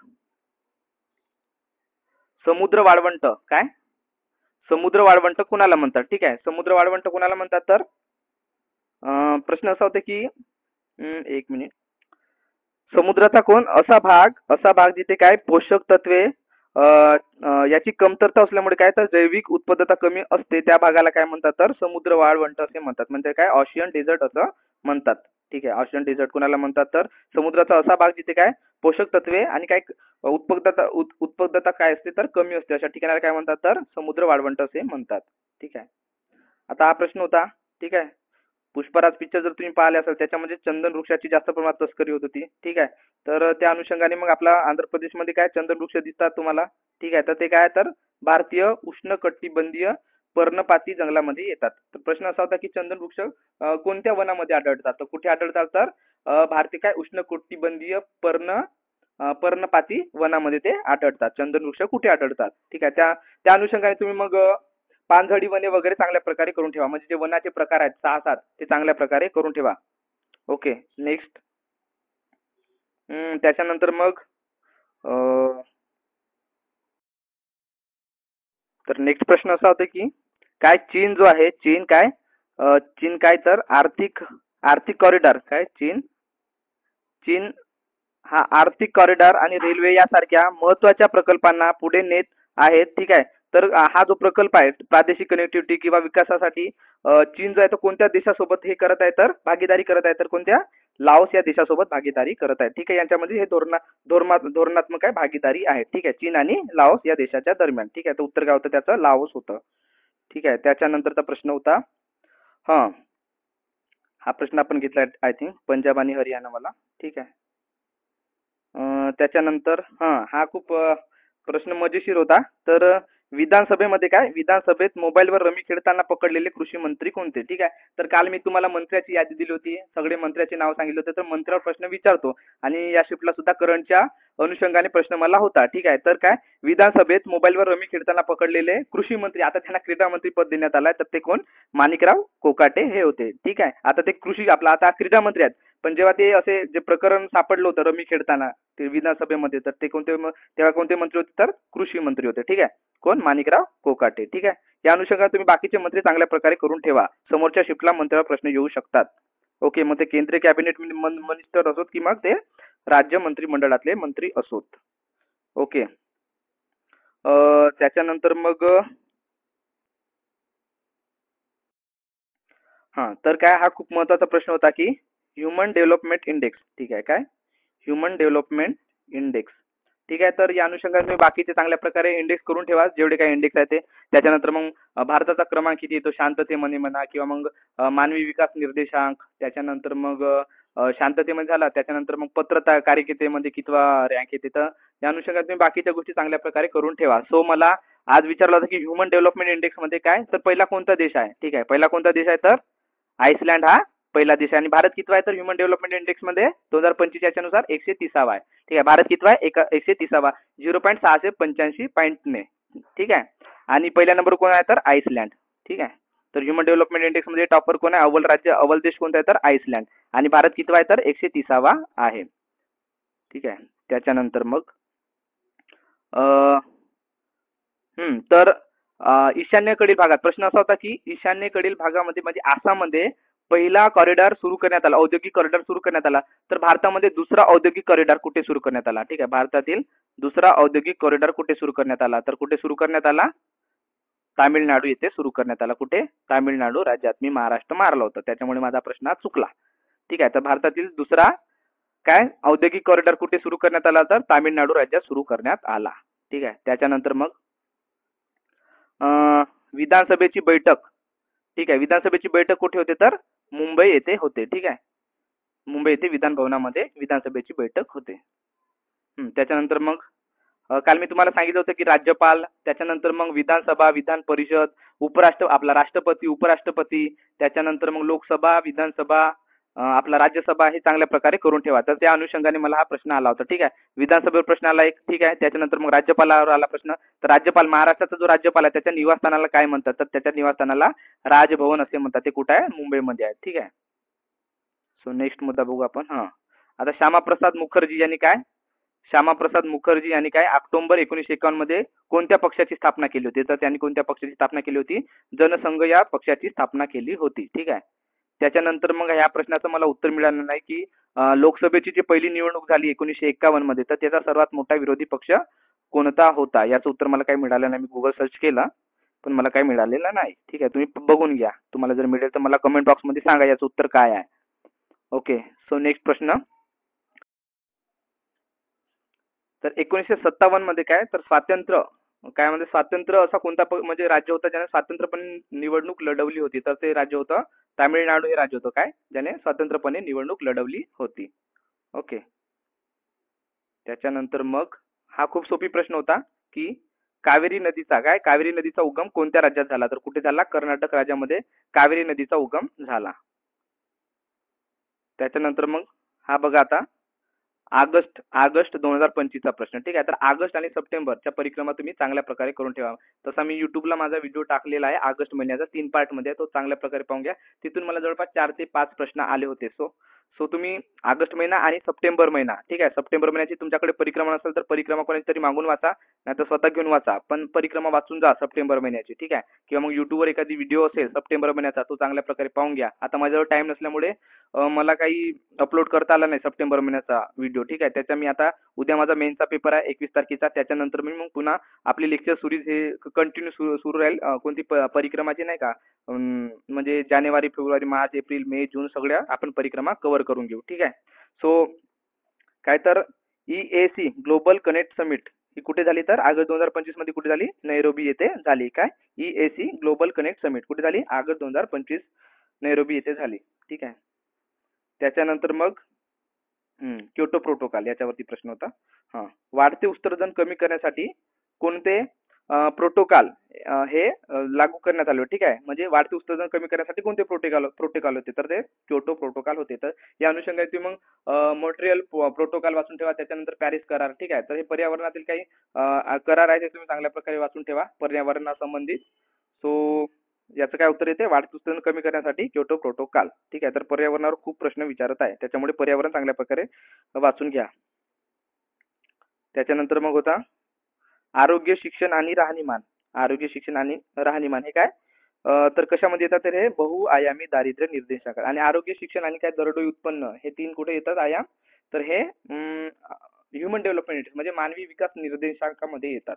समुद्र वाळवंट काय? समुद्र वाळवंट कुणाला म्हणतात? ठीक आहे. समुद्र वाळवंट कुणाला म्हणतात? तर प्रश्न असा होता की एक मिनिट. समुद्राचा कोण असा भाग जिथे काय पोषक तत्वे याची कमतरता असल्यामुळे काय? तर जैविक उत्पादकता कमी असते, त्या भागाला काय म्हणतात? तर समुद्र वाळवंट असे म्हणतात. म्हणजे काय? ऑशियन डेझर्ट असं म्हणतात. ठीक आहे. ऑशियन डेझर्ट कुणाला म्हणतात? तर समुद्राचा असा भाग जिथे काय पोषक तत्वे आणि काय उत्पादकता काय असते? तर कमी असते, अशा ठिकाणाला काय म्हणतात? तर समुद्र वाळवंट असे म्हणतात. ठीक आहे. आता हा प्रश्न होता. ठीक आहे. पुष्पराज पिक्चर जर तुम्ही पाहिले असेल त्याच्यामध्ये चंदन वृक्षाची जास्त प्रमाणात तस्करी होत होती. ठीक आहे. तर त्या अनुषंगाने मग आपला आंध्र प्रदेशमध्ये काय चंदन वृक्ष दिसतात तुम्हाला. ठीक आहे. तर ते काय तर भारतीय उष्णकटिबंधीय पर्णपाती जंगलामध्ये येतात. तर प्रश्न असा होता की चंदन वृक्ष कोणत्या वनामध्ये आढळतात. तर कुठे आढळतात तर भारतीय काय उष्णकटिबंधीय पर्णपाती वनामध्ये ते आढळतात. चंदन वृक्ष कुठे आढळतात. ठीक आहे. त्या त्या अनुषंगाने तुम्ही मग पानझडी वने वगैरे चांगल्या प्रकारे करून ठेवा. म्हणजे जे वनाचे प्रकार आहेत 6-7 ते चांगल्या प्रकारे करून ठेवा. ओके. नेक्स्ट. त्याच्यानंतर मग तर नेक्स्ट प्रश्न असा होता की काय चीन जो आहे चीन काय तर आर्थिक आर्थिक कॉरिडॉर काय चीन चीन हा आर्थिक कॉरिडॉर आणि रेल्वे यासारख्या महत्त्वाच्या प्रकल्पांना पुढे नेत आहेत. ठीक आहे. तर हा जो प्रकल्प आहे प्रादेशिक कनेक्टिव्हिटी किंवा विकासासाठी चीन जो आहे तो कोणत्या देशासोबत हे करत आहे तर भागीदारी करत आहे तर कोणत्या लाओस या देशासोबत भागीदारी करत आहे. ठीक आहे. यांच्यामध्ये हे धोरणात्मक आहे भागीदारी आहे. ठीक आहे. चीन आणि लाओस या देशाच्या दरम्यान. ठीक आहे. तर उत्तर काय होतं त्याचं लाओस होतं. ठीक आहे. त्याच्यानंतरचा प्रश्न होता हा हा प्रश्न आपण घेतला आय थिंक पंजाब आणि हरियाणा वाला. ठीक आहे. त्याच्यानंतर हा खूप प्रश्न मजेशीर होता. तर विधानसभेमध्ये काय विधानसभेत मोबाईलवर रमी खेळताना पकडलेले कृषी मंत्री कोणते. ठीक आहे. तर काल मी तुम्हाला मंत्र्याची यादी दिली होती. सगळे मंत्र्याचे नाव सांगितले होते. तर मंत्र्यावर प्रश्न विचारतो आणि या शिफ्टला सुद्धा करंटच्या अनुषंगाने प्रश्न मला होता. ठीक आहे. तर काय विधानसभेत मोबाईलवर रमी खेळताना पकडलेले कृषी मंत्री आता त्यांना क्रीडा मंत्री पद देण्यात आलंय. तर ते कोण माणिकराव कोकाटे हे होते. ठीक आहे. आता ते कृषी आपला आता क्रीडा मंत्री आहेत. पण जेव्हा ते असे जे प्रकरण सापडलं होतं रमी खेळताना ते विधानसभेमध्ये तर ते तेव्हा कोणते मंत्री होते तर कृषी मंत्री होते. ठीक आहे. कोण माणिकराव कोकाटे. ठीक आहे. या अनुषंगाने तुम्ही बाकीचे मंत्री चांगल्या प्रकारे करून ठेवा. समोरच्या शिफ्टला मंत्र्यावर प्रश्न येऊ शकतात. ओके. मग ते केंद्रीय कॅबिनेट मिनिस्टर असोत की मग ते राज्य मंत्रिमंडळातले मंत्री असोत. ओके. त्याच्यानंतर मग तर काय हा खूप महत्वाचा प्रश्न होता की ह्युमन डेव्हलपमेंट इंडेक्स. ठीक आहे. काय ह्युमन डेव्हलपमेंट इंडेक्स. ठीक आहे. तर या अनुषंगाने तुम्ही बाकीचे चांगल्या प्रकारे इंडेक्स करून ठेवा जेवढे काही इंडेक्स आहे ते. त्याच्यानंतर मग भारताचा क्रमांक किती येतो शांततेमध्ये म्हणा किंवा मग मानवी विकास निर्देशांक. त्याच्यानंतर मग शांततेमध्ये झाला. त्याच्यानंतर मग पत्रकारितेमध्ये कितवा रँक येते. तर या अनुषंगाने तुम्ही बाकीच्या गोष्टी चांगल्या प्रकारे करून ठेवा. सो मला आज विचारलं होतं की ह्युमन डेव्हलपमेंट इंडेक्स मध्ये काय तर पहिला कोणता देश आहे. ठीक आहे. पहिला कोणता देश आहे तर आइसलँड हा पहिला देश आहे. आणि भारत कितवा आहे तर ह्युमन डेव्हलपमेंट इंडेक्स मध्ये 2025 याच्यानुसार 130वा आहे. ठीक आहे. भारत कितवा आहे 130वा 0.685 पॉईंटने. ठीक आहे. आणि पहिल्या नंबर कोण आहे तर आइसलँड. ठीक आहे. तर ह्युमन डेव्हलपमेंट इंडेक्स मध्ये टॉपर कोण आहे अव्वल देश कोणता आहे तर आइसलँड. आणि भारत कितवा आहे तर 130वा आहे. ठीक आहे. त्याच्यानंतर मग तर ईशान्येकडील भागात प्रश्न असा होता की ईशान्येकडील भागामध्ये म्हणजे आसाममध्ये पहिला कॉरिडॉर सुरू करण्यात आला औद्योगिक कॉरिडॉर सुरू करण्यात आला. तर भारतामध्ये दुसरा औद्योगिक कॉरिडॉर कुठे सुरू करण्यात आला. ठीक आहे. भारतातील दुसरा औद्योगिक कॉरिडॉर कुठे सुरू करण्यात आला तर कुठे सुरू करण्यात आला तामिळनाडू येथे सुरू करण्यात आला. कुठे तामिळनाडू राज्यात. मी महाराष्ट्र मारला होता त्याच्यामुळे माझा प्रश्न चुकला. ठीक आहे. तर भारतातील दुसरा काय औद्योगिक कॉरिडॉर कुठे सुरू करण्यात आला तर तामिळनाडू राज्यात सुरू करण्यात आला. ठीक आहे. त्याच्यानंतर मग विधानसभेची बैठक. ठीक आहे. विधानसभेची बैठक कुठे होते तर मुंबई येथे होते. ठीक आहे. मुंबई येथे विधान भवनामध्ये विधानसभेची बैठक होते. त्याच्यानंतर मग काल मी तुम्हाला सांगितलं होतं की राज्यपाल त्याच्यानंतर मग विधानसभा विधान परिषद आपला राष्ट्रपती उपराष्ट्रपती त्याच्यानंतर मग लोकसभा विधानसभा आपला राज्यसभा हे चांगल्या प्रकारे करून ठेवा. तर त्या अनुषंगाने मला हा प्रश्न आला होता. ठीक आहे. विधानसभेवर प्रश्न आला एक. ठीक आहे. त्याच्यानंतर मग राज्यपालावर आला प्रश्न. तर राज्यपाल महाराष्ट्राचा जो राज्यपाल आहे त्याच्या निवासस्थानाला काय म्हणतात तर त्याच्या निवासस्थानाला राजभवन असे म्हणतात. ते कुठे आहे मुंबईमध्ये आहे. ठीक आहे. सो नेक्स्ट मुद्दा बघू आपण. आता श्यामाप्रसाद मुखर्जी यांनी काय ऑक्टोबर 1951 मध्ये कोणत्या पक्षाची स्थापना केली होती तर त्यांनी कोणत्या पक्षाची स्थापना केली होती जनसंघ या पक्षाची स्थापना केली होती. ठीक आहे. त्याच्यानंतर मग ह्या प्रश्नाचं मला उत्तर मिळालं नाही की लोकसभेची जी पहिली निवडणूक झाली 1951 मध्ये तर त्याचा सर्वात मोठा विरोधी पक्ष कोणता होता. याचं उत्तर मला काही मिळालं नाही. मी गुगल सर्च केला पण मला काही मिळालेलं नाही. ठीक आहे. तुम्ही बघून घ्या. तुम्हाला जर मिळेल तर मला कमेंट बॉक्समध्ये सांगा याचं उत्तर काय आहे. ओके. सो नेक्स्ट प्रश्न. तर 1957 मध्ये काय तर स्वातंत्र्य काय म्हणजे स्वातंत्र्य असा कोणता म्हणजे राज्य होतं ज्याने स्वतंत्रपणे निवडणूक लढवली होती, तर ते राज्य होतं तामिळनाडू. हे राज्य होतं काय ज्याने स्वतंत्रपणे निवडणूक लढवली होती. ओके. त्याच्यानंतर मग हा खूप सोपी प्रश्न होता की कावेरी नदीचा उगम कोणत्या राज्यात झाला, तर कुठे झाला? कर्नाटक राज्यामध्ये कावेरी नदीचा उगम झाला. त्याच्यानंतर मग हा बघा आता ऑगस्ट 2025 चा प्रश्न. ठीक आहे, तर ऑगस्ट आणि सप्टेंबरच्या परिक्रमा तुम्ही चांगल्या प्रकारे करून ठेवा. तसा मी युट्यूबला माझा व्हिडिओ टाकलेला आहे ऑगस्ट महिन्याचा 3 पार्ट मध्ये, तो चांगल्या प्रकारे पाहून घ्या. तिथून मला जवळपास 4 ते 5 प्रश्न आले होते. सो सो तुम्ही ऑगस्ट महिना आणि सप्टेंबर महिना, ठीक आहे, सप्टेंबर महिन्याची तुमच्याकडे परिक्रमा नसेल तर परिक्रमा कोणाची तरी मागून वाचा, नाही तर स्वतः घेऊन वाचा, पण परिक्रमा वाचून जा सप्टेंबर महिन्याची. ठीक आहे, किंवा मग युट्यूबवर एखादी व्हिडिओ असेल सप्टेंबर महिन्याचा, तो चांगल्या प्रकारे पाहून घ्या. आता माझ्याजवळ टाइम नसल्यामुळे मला काही अपलोड करता आला नाही सप्टेंबर महिन्याचा व्हिडिओ. ठीक आहे, त्याचा मी आता उद्या माझा मेनचा पेपर आहे 21 तारखेचा, त्याच्यानंतर मी मग पुन्हा आपली लेक्चर सिरीज हे कंटिन्यू सुरू राहील. कोणती परिक्रमाची नाही का, म्हणजे जानेवारी, फेब्रुवारी, मार्च, एप्रिल, मे, जून सगळ्या आपण परिक्रमा कव्हर करून घेऊ. ठीक आहे. सो काय तर EAC ग्लोबल कनेक्ट समिट ही कुठे झाली, तर ऑगस्ट 2025 मध्ये कुठे झाली? नैरोबी येथे झाली. काय? EAC ग्लोबल कनेक्ट समिट कुठे झाली? ऑगस्ट 2025 नैरोबी येथे झाली. ठीक आहे. त्याच्यानंतर मग क्योटो प्रोटोकॉल याच्यावरती प्रश्न होता. हा, वाढते उत्सर्जन कमी करण्यासाठी कोणते प्रोटोकॉल हे लागू करण्यात आले? ठीक आहे, म्हणजे वाढते उत्सर्जन कमी करण्यासाठी कोणते प्रोटोकॉल होते, तर ते क्योटो प्रोटोकॉल होते. तर या अनुषंगाने तुम्ही मग मॉन्ट्रियल प्रोटोकॉल वाचून ठेवा. त्याच्यानंतर पॅरिस करार. ठीक आहे, तर हे पर्यावरणातील काही करार आहे ते तुम्ही चांगल्या प्रकारे वाचून ठेवा पर्यावरणासंबंधित. सो याचं काय उत्तर येते? वाढते उत्सर्जन कमी करण्यासाठी क्योटो प्रोटोकॉल. ठीक आहे, तर पर्यावरणावर खूप प्रश्न विचारत आहे, त्याच्यामुळे पर्यावरण चांगल्या प्रकारे वाचून घ्या. त्याच्यानंतर मग होता आरोग्य, शिक्षण आणि राहणीमान. आरोग्य, शिक्षण आणि राहणीमान हे काय, तर कशामध्ये येतात? तर हे बहुआयामी दारिद्र्य निर्देशांक. आणि आरोग्य, शिक्षण आणि काय दरडोई उत्पन्न हे 3 कुठे येतात आयाम? तर हे ह्युमन डेव्हलपमेंट इंडेक्स म्हणजे मानवी विकास निर्देशांकामध्ये येतात.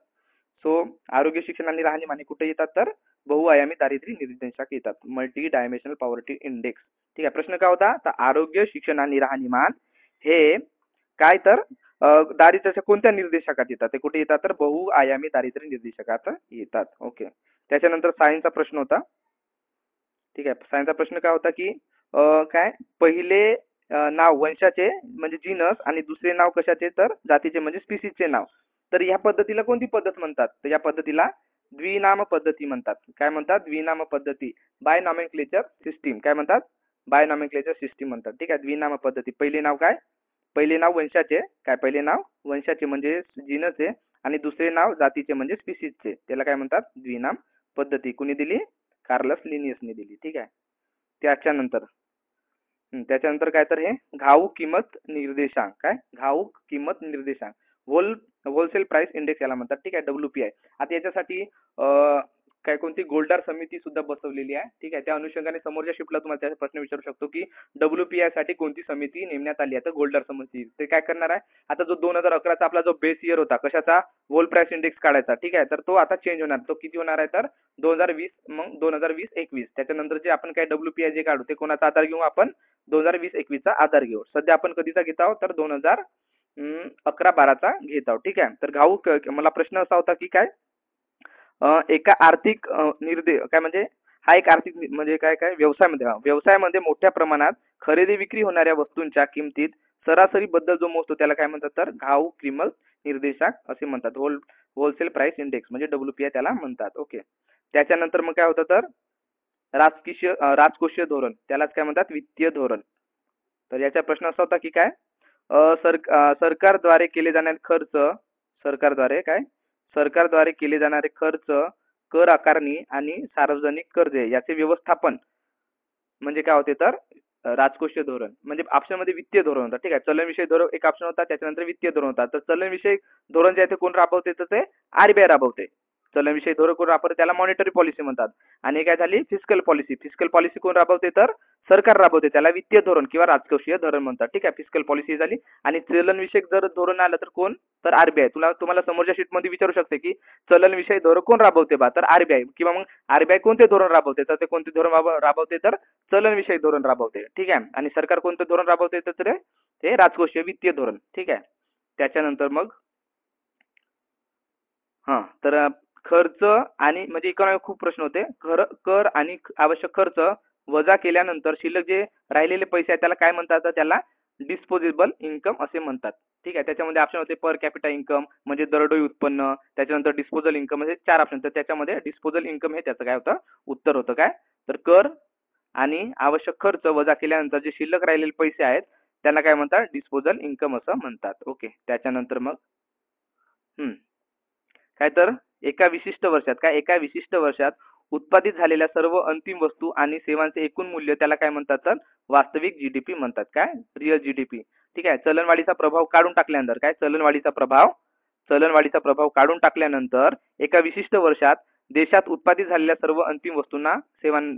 सो आरोग्य, शिक्षण आणि राहणीमान हे कुठे येतात? तर बहुआयामी दारिद्र्य निर्देशांक येतात, मल्टी डायमेन्शनल पॉवर्टी इंडेक्स. ठीक आहे, प्रश्न काय होता? तर आरोग्य, शिक्षण आणि राहणीमान हे काय तर दारिद्र्याच्या कोणत्या निर्देशांकात येतात? ते कुठे येतात? तर बहुआयामी दारिद्र्य निर्देशांकात येतात. ओके. त्याच्यानंतर सायन्सचा प्रश्न होता. ठीक आहे, सायन्सचा प्रश्न काय होता की काय पहिले नाव वंशाचे म्हणजे जीनस आणि दुसरे नाव कशाचे, तर जातीचे म्हणजे स्पीसीजचे नाव. तर या पद्धतीला कोणती पद्धत म्हणतात? तर या पद्धतीला द्विनाम पद्धती म्हणतात. काय म्हणतात? द्विनाम पद्धती, बाय नॉमेनक्लेचर सिस्टीम. काय म्हणतात? बाय नॉमेनक्लेचर सिस्टीम म्हणतात. ठीक आहे, द्विनाम पद्धती. पहिले नाव काय? पहिले नाव वंशाचे. काय? पहिले नाव वंशाचे म्हणजे जीनसचे, आणि दुसरे नाव जातीचे म्हणजे स्पीसीजचे, त्याला काय म्हणतात? द्विनाम पद्धती. कुणी दिली? कार्लस लिनियसने दिली. ठीक आहे. त्याच्यानंतर काय तर हे घाऊक किंमत निर्देशांक. काय? घाऊक किंमत निर्देशांक, होलसेल प्राइस इंडेक्स याला म्हणतात. ठीक आहे, WPI. आता याच्यासाठी काय कोणती गोल्डार समिती सुद्धा बसवलेली आहे. ठीक आहे, त्या अनुषंगाने समोरच्या शिफ्टला तुम्हाला त्याचा प्रश्न विचारू शकतो की WPI साठी कोणती समिती नेमण्यात आली आहे? तर गोल्डार समिती. ते काय करणार आहे? आता जो 2011चा आपला जो बेस इयर होता कशाचा, वर्ल्ड प्राइस इंडेक्स काढायचा. ठीक आहे, तर तो आता चेंज होणार. तो किती होणार आहे? तर 2020, मग 2020-21. त्याच्यानंतर जे आपण काय WPI जे काढू ते कोणाचा आधार घेऊ आपण? 2020-21 चा आधार घेऊ. सध्या आपण कधीचा घेत आहोत? तर 2011-12 घेत आहोत. ठीक आहे, तर घाऊक मला प्रश्न असा होता की काय एका आर्थिक काय म्हणजे हा एक आर्थिक म्हणजे काय काय व्यवसायामध्ये मोठ्या प्रमाणात खरेदी विक्री होणाऱ्या वस्तूंच्या किमतीत सरासरी बद्दल जो मोजतो त्याला काय म्हणतात? तर घाऊक किंमत निर्देशांक असे म्हणतात. होलसेल प्राइस इंडेक्स म्हणजे WPI त्याला म्हणतात. ओके. त्याच्यानंतर मग काय होतं? तर राजकोषीय धोरण, त्यालाच काय म्हणतात? वित्तीय धोरण. तर याचा प्रश्न असा होता की काय सरकारद्वारे केले जाणारे खर्च, सरकारद्वारे केले जाणारे खर्च, कर आकारणी आणि सार्वजनिक कर्ज याचे व्यवस्थापन म्हणजे काय होते? तर राजकोषीय धोरण. म्हणजे ऑप्शन मध्ये वित्तीय धोरण होता. ठीक आहे, चलनविषयी धोरण एक ऑप्शन होता, त्याच्यानंतर वित्तीय धोरण होता. तर चलनविषयी धोरण जे आहे ते कोण राबवते? तर ते RBI राबवते. चलनविषयी धोरण कोण राबवते? त्याला मॉनिटरी पॉलिसी म्हणतात. आणि काय झाली? फिस्कल पॉलिसी कोण राबवते? तर सरकार राबवते, त्याला वित्तीय धोरण किंवा राजकोषीय धोरण म्हणतात. ठीक आहे, फिस्कल पॉलिसी झाली. आणि चलनविषयक जर धोरण आलं तर कोण? तर RBI. तुम्हाला समोरच्या शीट मध्ये विचारू शकते की चलनविषयी धोरण कोण राबवते बा? तर RBI. किंवा मग RBI कोणते धोरण राबवते? तर ते कोणते धोरण राबवते? तर चलनविषयी धोरण राबवते. ठीक आहे, आणि सरकार कोणते धोरण राबवते? तर ते राजकोषीय वित्तीय धोरण. ठीक आहे. त्याच्यानंतर मग तर खर्च आणि म्हणजे इकॉनॉमी खूप प्रश्न होते. कर आणि आवश्यक खर्च वजा केल्यानंतर शिल्लक जे राहिलेले पैसे आहेत त्याला काय म्हणतात, तर त्याला डिस्पोजेबल इन्कम असे म्हणतात. ठीक आहे. त्याच्यामध्ये ऑप्शन होते पर कॅपिटा इन्कम म्हणजे दरडोई उत्पन्न, त्याच्यानंतर डिस्पोजल इन्कम म्हणजे 4 ऑप्शन. तर त्याच्यामध्ये डिस्पोजल इन्कम हे त्याचं काय होतं, उत्तर होतं काय, तर कर आणि आवश्यक खर्च वजा केल्यानंतर जे शिल्लक राहिलेले पैसे आहेत त्यांना काय म्हणतात, डिस्पोजल इन्कम असं म्हणतात. ओके. त्याच्यानंतर मग हम्म काय तर एका विशिष्ट वर्षात उत्पादित झालेल्या सर्व अंतिम वस्तू आणि सेवांचे एकूण मूल्य त्याला काय म्हणतात, तर वास्तविक जीडीपी म्हणतात. काय, रिअल जीडीपी. ठीक आहे. चलनवाढीचा प्रभाव काढून टाकल्यानंतर काय, चलनवाढीचा प्रभाव काढून टाकल्यानंतर एका विशिष्ट वर्षात देशात उत्पादित झालेल्या सर्व अंतिम वस्तूंना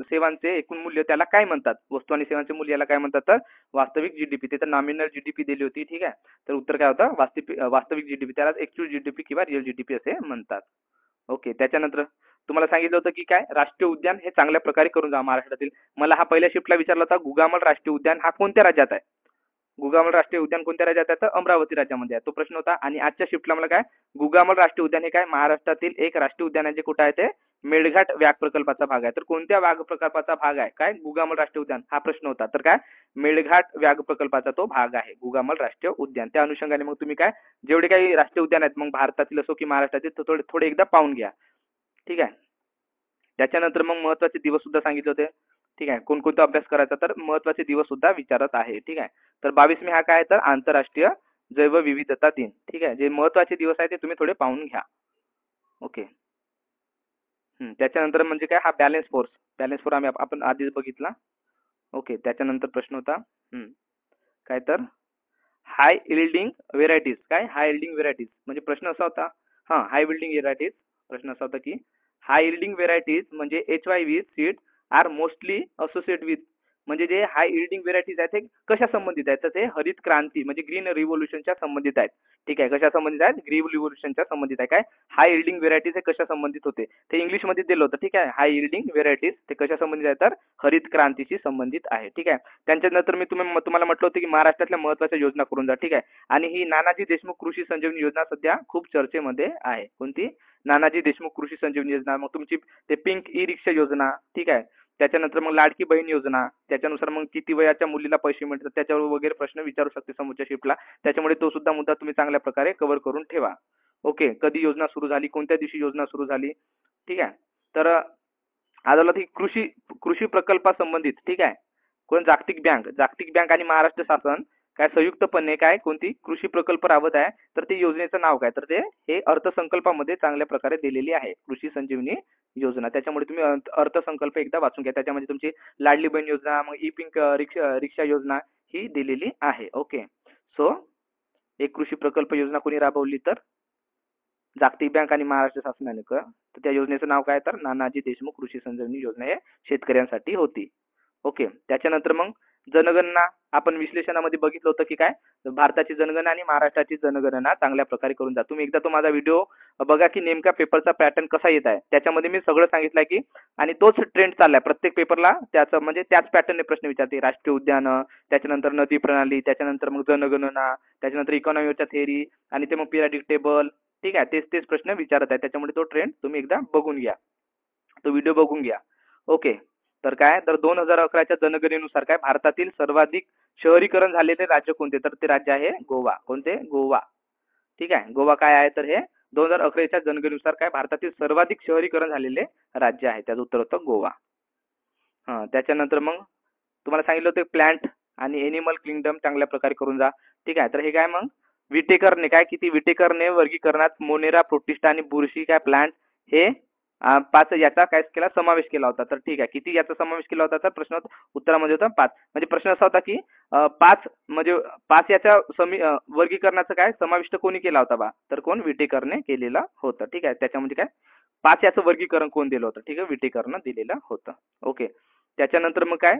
सेवांचे एकूण मूल्य त्याला काय म्हणतात, वस्तू आणि सेवांचे मूल्य याला काय म्हणतात, तर वास्तविक जीडीपी. ते तर नॉमिनल जीडीपी दिली होती. ठीक आहे. तर उत्तर काय होतं, वास्तविक जीडीपी. त्याला ऍक्च्युअल जीडीपी किंवा रिअल जीडीपी असे म्हणतात. ओके. त्याच्यानंतर तुम्हाला सांगितलं होतं की काय, राष्ट्रीय उद्यान हे चांगल्या प्रकारे करून जा महाराष्ट्रातील. मला हा पहिल्या शिफ्टला विचारला होता, गुगामल राष्ट्रीय उद्यान हा कोणत्या राज्यात आहे. गुगामल राष्ट्रीय उद्यान कोणत्या राज्यात आहे, तर अमरावती राज्यामध्ये आहे. तो प्रश्न होता. आणि आजच्या शिफ्टला मला काय, गुगामल राष्ट्रीय उद्यान हे काय महाराष्ट्रातील एक राष्ट्रीय उद्यान आहे, जे कुठे आहे, ते मेळघाट व्याघ्र प्रकल्पाचा भाग आहे. तर कोणत्या व्याघ्र प्रकल्पाचा भाग आहे काय, गुगामल राष्ट्रीय उद्यान, हा प्रश्न होता. तर काय, मेळघाट व्याघ्र प्रकल्पाचा तो भाग आहे गुगामल राष्ट्रीय उद्यान. त्या अनुषंगाने मग तुम्ही काय, जेवढे काही राष्ट्रीय उद्यान आहेत मग भारतातील असो की महाराष्ट्रातील, तर थोडे एकदा पाहून घ्या. ठीक आहे. त्याच्यानंतर मग महत्वाचे दिवस सुद्धा सांगितले होते. ठीक आहे. कोणकोणता अभ्यास करायचा, तर महत्वाचे दिवस सुद्धा विचारत आहे. ठीक आहे. तर 22 मे हा काय, तर आंतरराष्ट्रीय जैवविविधता दिन. ठीक आहे. जे महत्वाचे दिवस आहे ते तुम्ही थोडे पाहून घ्या. ओके. त्याच्यानंतर म्हणजे काय, हा बॅलन्स फोर्स आपण आधीच बघितला. ओके. त्याच्यानंतर प्रश्न होता काय, तर हाय इल्डिंग व्हेरायटीज. काय, हाय इल्डिंग व्हेरायटीज म्हणजे प्रश्न असा होता, हाय इल्डिंग व्हेरायटीज. प्रश्न असा होता की हाय इल्डिंग व्हेरायटीज म्हणजे HYV seed are mostly associate with, म्हणजे जे हाय इल्डिंग व्हेरायटीज आहेत ते कशा संबंधित आहेत, तर ते हरित क्रांती म्हणजे ग्रीन रिव्होल्यूशनच्या संबंधित आहेत. ठीक आहे. कशा संबंधित आहेत, ग्रीन रिव्होल्यूशनच्या संबंधित आहे. काय, हाय इल्डिंग व्हेरायटीज हे कशा संबंधित होते, ते इंग्लिश मध्ये दिलं होतं. ठीक आहे. हाय इल्डिंग व्हेरायटीज ते कशा संबंधित आहे, तर हरित क्रांतीशी संबंधित आहे. ठीक आहे. त्यांच्यानंतर मी तुम्हाला म्हटलं होतं की महाराष्ट्रातल्या महत्वाच्या योजना करून जा. ठीक आहे. आणि ही नानाजी देशमुख कृषी संजीवनी योजना सध्या खूप चर्चेमध्ये आहे. कोणती, नानाजी देशमुख कृषी संजीवनी योजना. मग तुमची ते पिंक ई रिक्षा योजना. ठीक आहे. त्याच्यानंतर मग लाडकी बहीण योजना, त्याच्यानुसार मग किती वयाच्या मुलीला पैसे मिळतात त्याच्यावर वगैरे प्रश्न विचारू शकते समोरच्या शिफ्टला. त्याच्यामुळे तो सुद्धा मुद्दा तुम्ही चांगल्या प्रकारे कव्हर करून ठेवा. ओके. कधी योजना सुरू झाली, कोणत्या दिवशी योजना सुरू झाली. ठीक आहे. तर आजला ती कृषी प्रकल्पासंबंधित. ठीक आहे. कोण, जागतिक बँक आणि महाराष्ट्र शासन काय संयुक्तपणे काय कोणती कृषी प्रकल्प राबवत आहे, तर ते योजनेचं नाव काय, तर ते हे अर्थसंकल्पामध्ये चांगल्या प्रकारे दिलेली आहे कृषी संजीवनी योजना. त्याच्यामुळे तुम्ही अर्थसंकल्प एकदा वाचून घ्या. त्याच्यामध्ये तुमची लाडली बहीण योजना, मग ई पिंक रिक्षा योजना ही दिलेली आहे. ओके. सो एक कृषी प्रकल्प योजना कोणी राबवली, तर जागतिक बँक आणि महाराष्ट्र शासनाने. तर त्या योजनेचं नाव काय, तर नानाजी देशमुख कृषी संजीवनी योजना हे शेतकऱ्यांसाठी होती. ओके. त्याच्यानंतर मग जनगणना आपण विश्लेषणामध्ये बघितलं होतं की काय, भारताची जनगणना आणि महाराष्ट्राची जनगणना चांगल्या प्रकारे करून जा. तुम्ही एकदा तो माझा व्हिडिओ बघा की नेमका पेपरचा पॅटर्न कसा येत आहे. त्याच्यामध्ये मी सगळं सांगितलंय की, आणि तोच ट्रेंड चाललाय प्रत्येक पेपरला. त्याचं म्हणजे त्याच पॅटर्नने प्रश्न विचारते. राष्ट्रीय उद्यान, त्याच्यानंतर नदी प्रणाली, त्याच्यानंतर मग जनगणना, त्याच्यानंतर इकॉनॉमीच्या थेअरी, आणि ते मग पिरियडिक टेबल. ठीक आहे. तेच प्रश्न विचारत आहे. त्याच्यामुळे तो ट्रेंड तुम्ही एकदा बघून घ्या, तो व्हिडिओ बघून घ्या. ओके. तर काय, तर 2011च्या जनगणनेनुसार काय, भारतातील सर्वाधिक शहरीकरण झालेले राज्य कोणते, तर ते राज्य आहे गोवा. कोणते, गोवा. ठीक आहे. गोवा काय आहे, तर हे 2011च्या जनगणनेनुसार काय भारतातील सर्वाधिक शहरीकरण झालेले राज्य आहे. त्याचं उत्तर होतं गोवा. त्याच्यानंतर मग तुम्हाला सांगितलं होतं प्लांट आणि एनिमल किंगडम चांगल्या प्रकारे करून जा. ठीक आहे. तर हे काय, मग विटेकरने काय, किती विटेकरने वर्गीकरणात मोनेरा, प्रोटिस्टा आणि बुरशी काय प्लांट हे 5 याचा काय केला, समावेश केला होता. तर ठीक आहे. किती याचा समावेश केला होता, तर प्रश्न उत्तरामध्ये होता 5. म्हणजे प्रश्न असा होता की 5 म्हणजे 5 याच्या वर्गीकरणाचं काय समाविष्ट कोणी केला होता बा, तर कोण, विटेकरने केलेला होता. ठीक आहे. त्याच्यामध्ये काय 5 याचं वर्गीकरण कोण दिलं होतं, ठीक आहे, विटेकरनं दिलेलं होतं. ओके. त्याच्यानंतर मग काय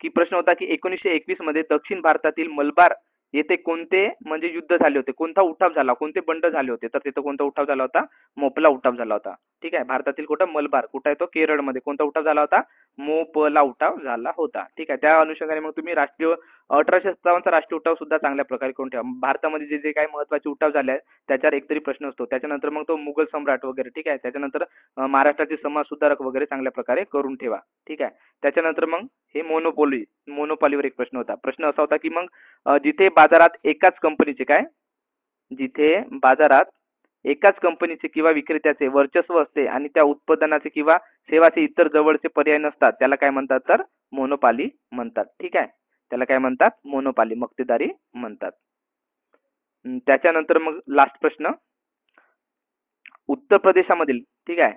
की प्रश्न होता की 1921 मध्ये दक्षिण भारतातील मलबार येथे कोणते म्हणजे युद्ध झाले होते, कोणता उठाव झाला, कोणते बंड झाले होते, तर तिथं कोणता उठाव झाला होता, मोपला उठाव झाला होता. ठीक आहे. भारतातील कुठं मलबार कुठं आहे तो केरळमध्ये कोणता उठाव झाला होता? मोपला उठाव झाला होता. ठीक आहे. त्या अनुषंगाने मग तुम्ही राष्ट्रीय 1857 चा राष्ट्रीय उठाव सुद्धा चांगल्या प्रकारे करून ठेवा. भारतामध्ये जे जे काही महत्त्वाचे उठाव झाले आहेत त्याच्यावर एकतरी प्रश्न असतो. त्याच्यानंतर मग तो मुघल सम्राट वगैरे. ठीक आहे. त्याच्यानंतर महाराष्ट्राचे समाज सुधारक वगैरे चांगल्या प्रकारे करून ठेवा. ठीक आहे. त्याच्यानंतर मग हे मोनोपॉलीवर एक प्रश्न होता. प्रश्न असा होता की मग जिथे बाजारात एकाच कंपनीचे काय जिथे बाजारात एकाच कंपनीचे किंवा विक्रेत्याचे वर्चस्व असते आणि त्या उत्पादनाचे किंवा सेवाचे इतर जवळचे पर्याय नसतात त्याला काय म्हणतात? तर मोनोपॉली म्हणतात. ठीक आहे. त्याला काय म्हणतात? मोनोपॉली मक्तेदारी म्हणतात. त्याच्यानंतर मग लास्ट प्रश्न उत्तर प्रदेशामधील ठीक आहे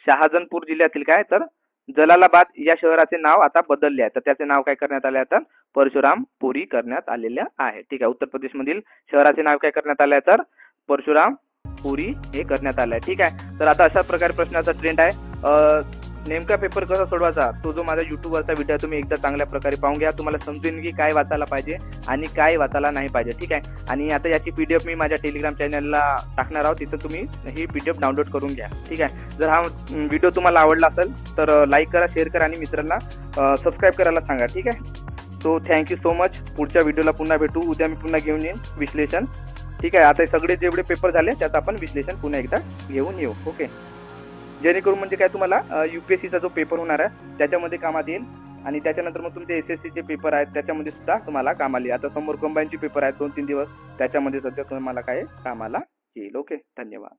शहाजनपूर जिल्ह्यातील काय तर जलालाबाद या शहराचे नाव आता बदलले आहे. तर त्याचे नाव काय करण्यात आले आता? परशुरामपुरी करण्यात आलेले आहे. ठीक आहे. उत्तर प्रदेशमधील शहराचे नाव काय करण्यात आले आहे? तर परशुरामपुरी हे करण्यात आलं आहे. ठीक आहे. तर आता अशा प्रकारे प्रश्नाचा ट्रेंड आहे. नेमका पेपर कसा सोडवायचा तो जो माझा युट्यूबवरचा व्हिडिओ तुम्ही एकदा चांगल्या प्रकारे पाहून घ्या. तुम्हाला समजेल की काय वाचायला पाहिजे आणि काय वाचायला नाही पाहिजे. ठीक आहे. आणि आता याची PDF मी माझ्या टेलिग्राम चॅनलला टाकणार आहोत. तिथं तुम्ही ही PDF डाउनलोड करून घ्या. ठीक आहे. जर हा व्हिडिओ तुम्हाला आवडला असेल तर लाईक करा, शेअर करा आणि मित्रांना सबस्क्राईब करायला सांगा. ठीक आहे. So thank you so much. पुढच्या व्हिडिओला पुन्हा भेटू. उद्या मी पुन्हा घेऊन येईन विश्लेषण. ठीक आहे. आता सगळे जेवढे पेपर झाले त्यात आपण विश्लेषण पुन्हा एकदा घेऊन येऊ. ओके. जेणेकरून म्हणजे काय तुम्हाला UPSCचा जो पेपर होणार आहे त्याच्यामध्ये कामात येईल आणि त्याच्यानंतर मग तुमचे SSCचे पेपर आहेत त्याच्यामध्ये सुद्धा तुम्हाला कामाला येईल. आता समोर कंबाईनचे पेपर आहेत 2-3 दिवस त्याच्यामध्ये सध्या तुम्हाला काय कामाला येईल. ओके. धन्यवाद.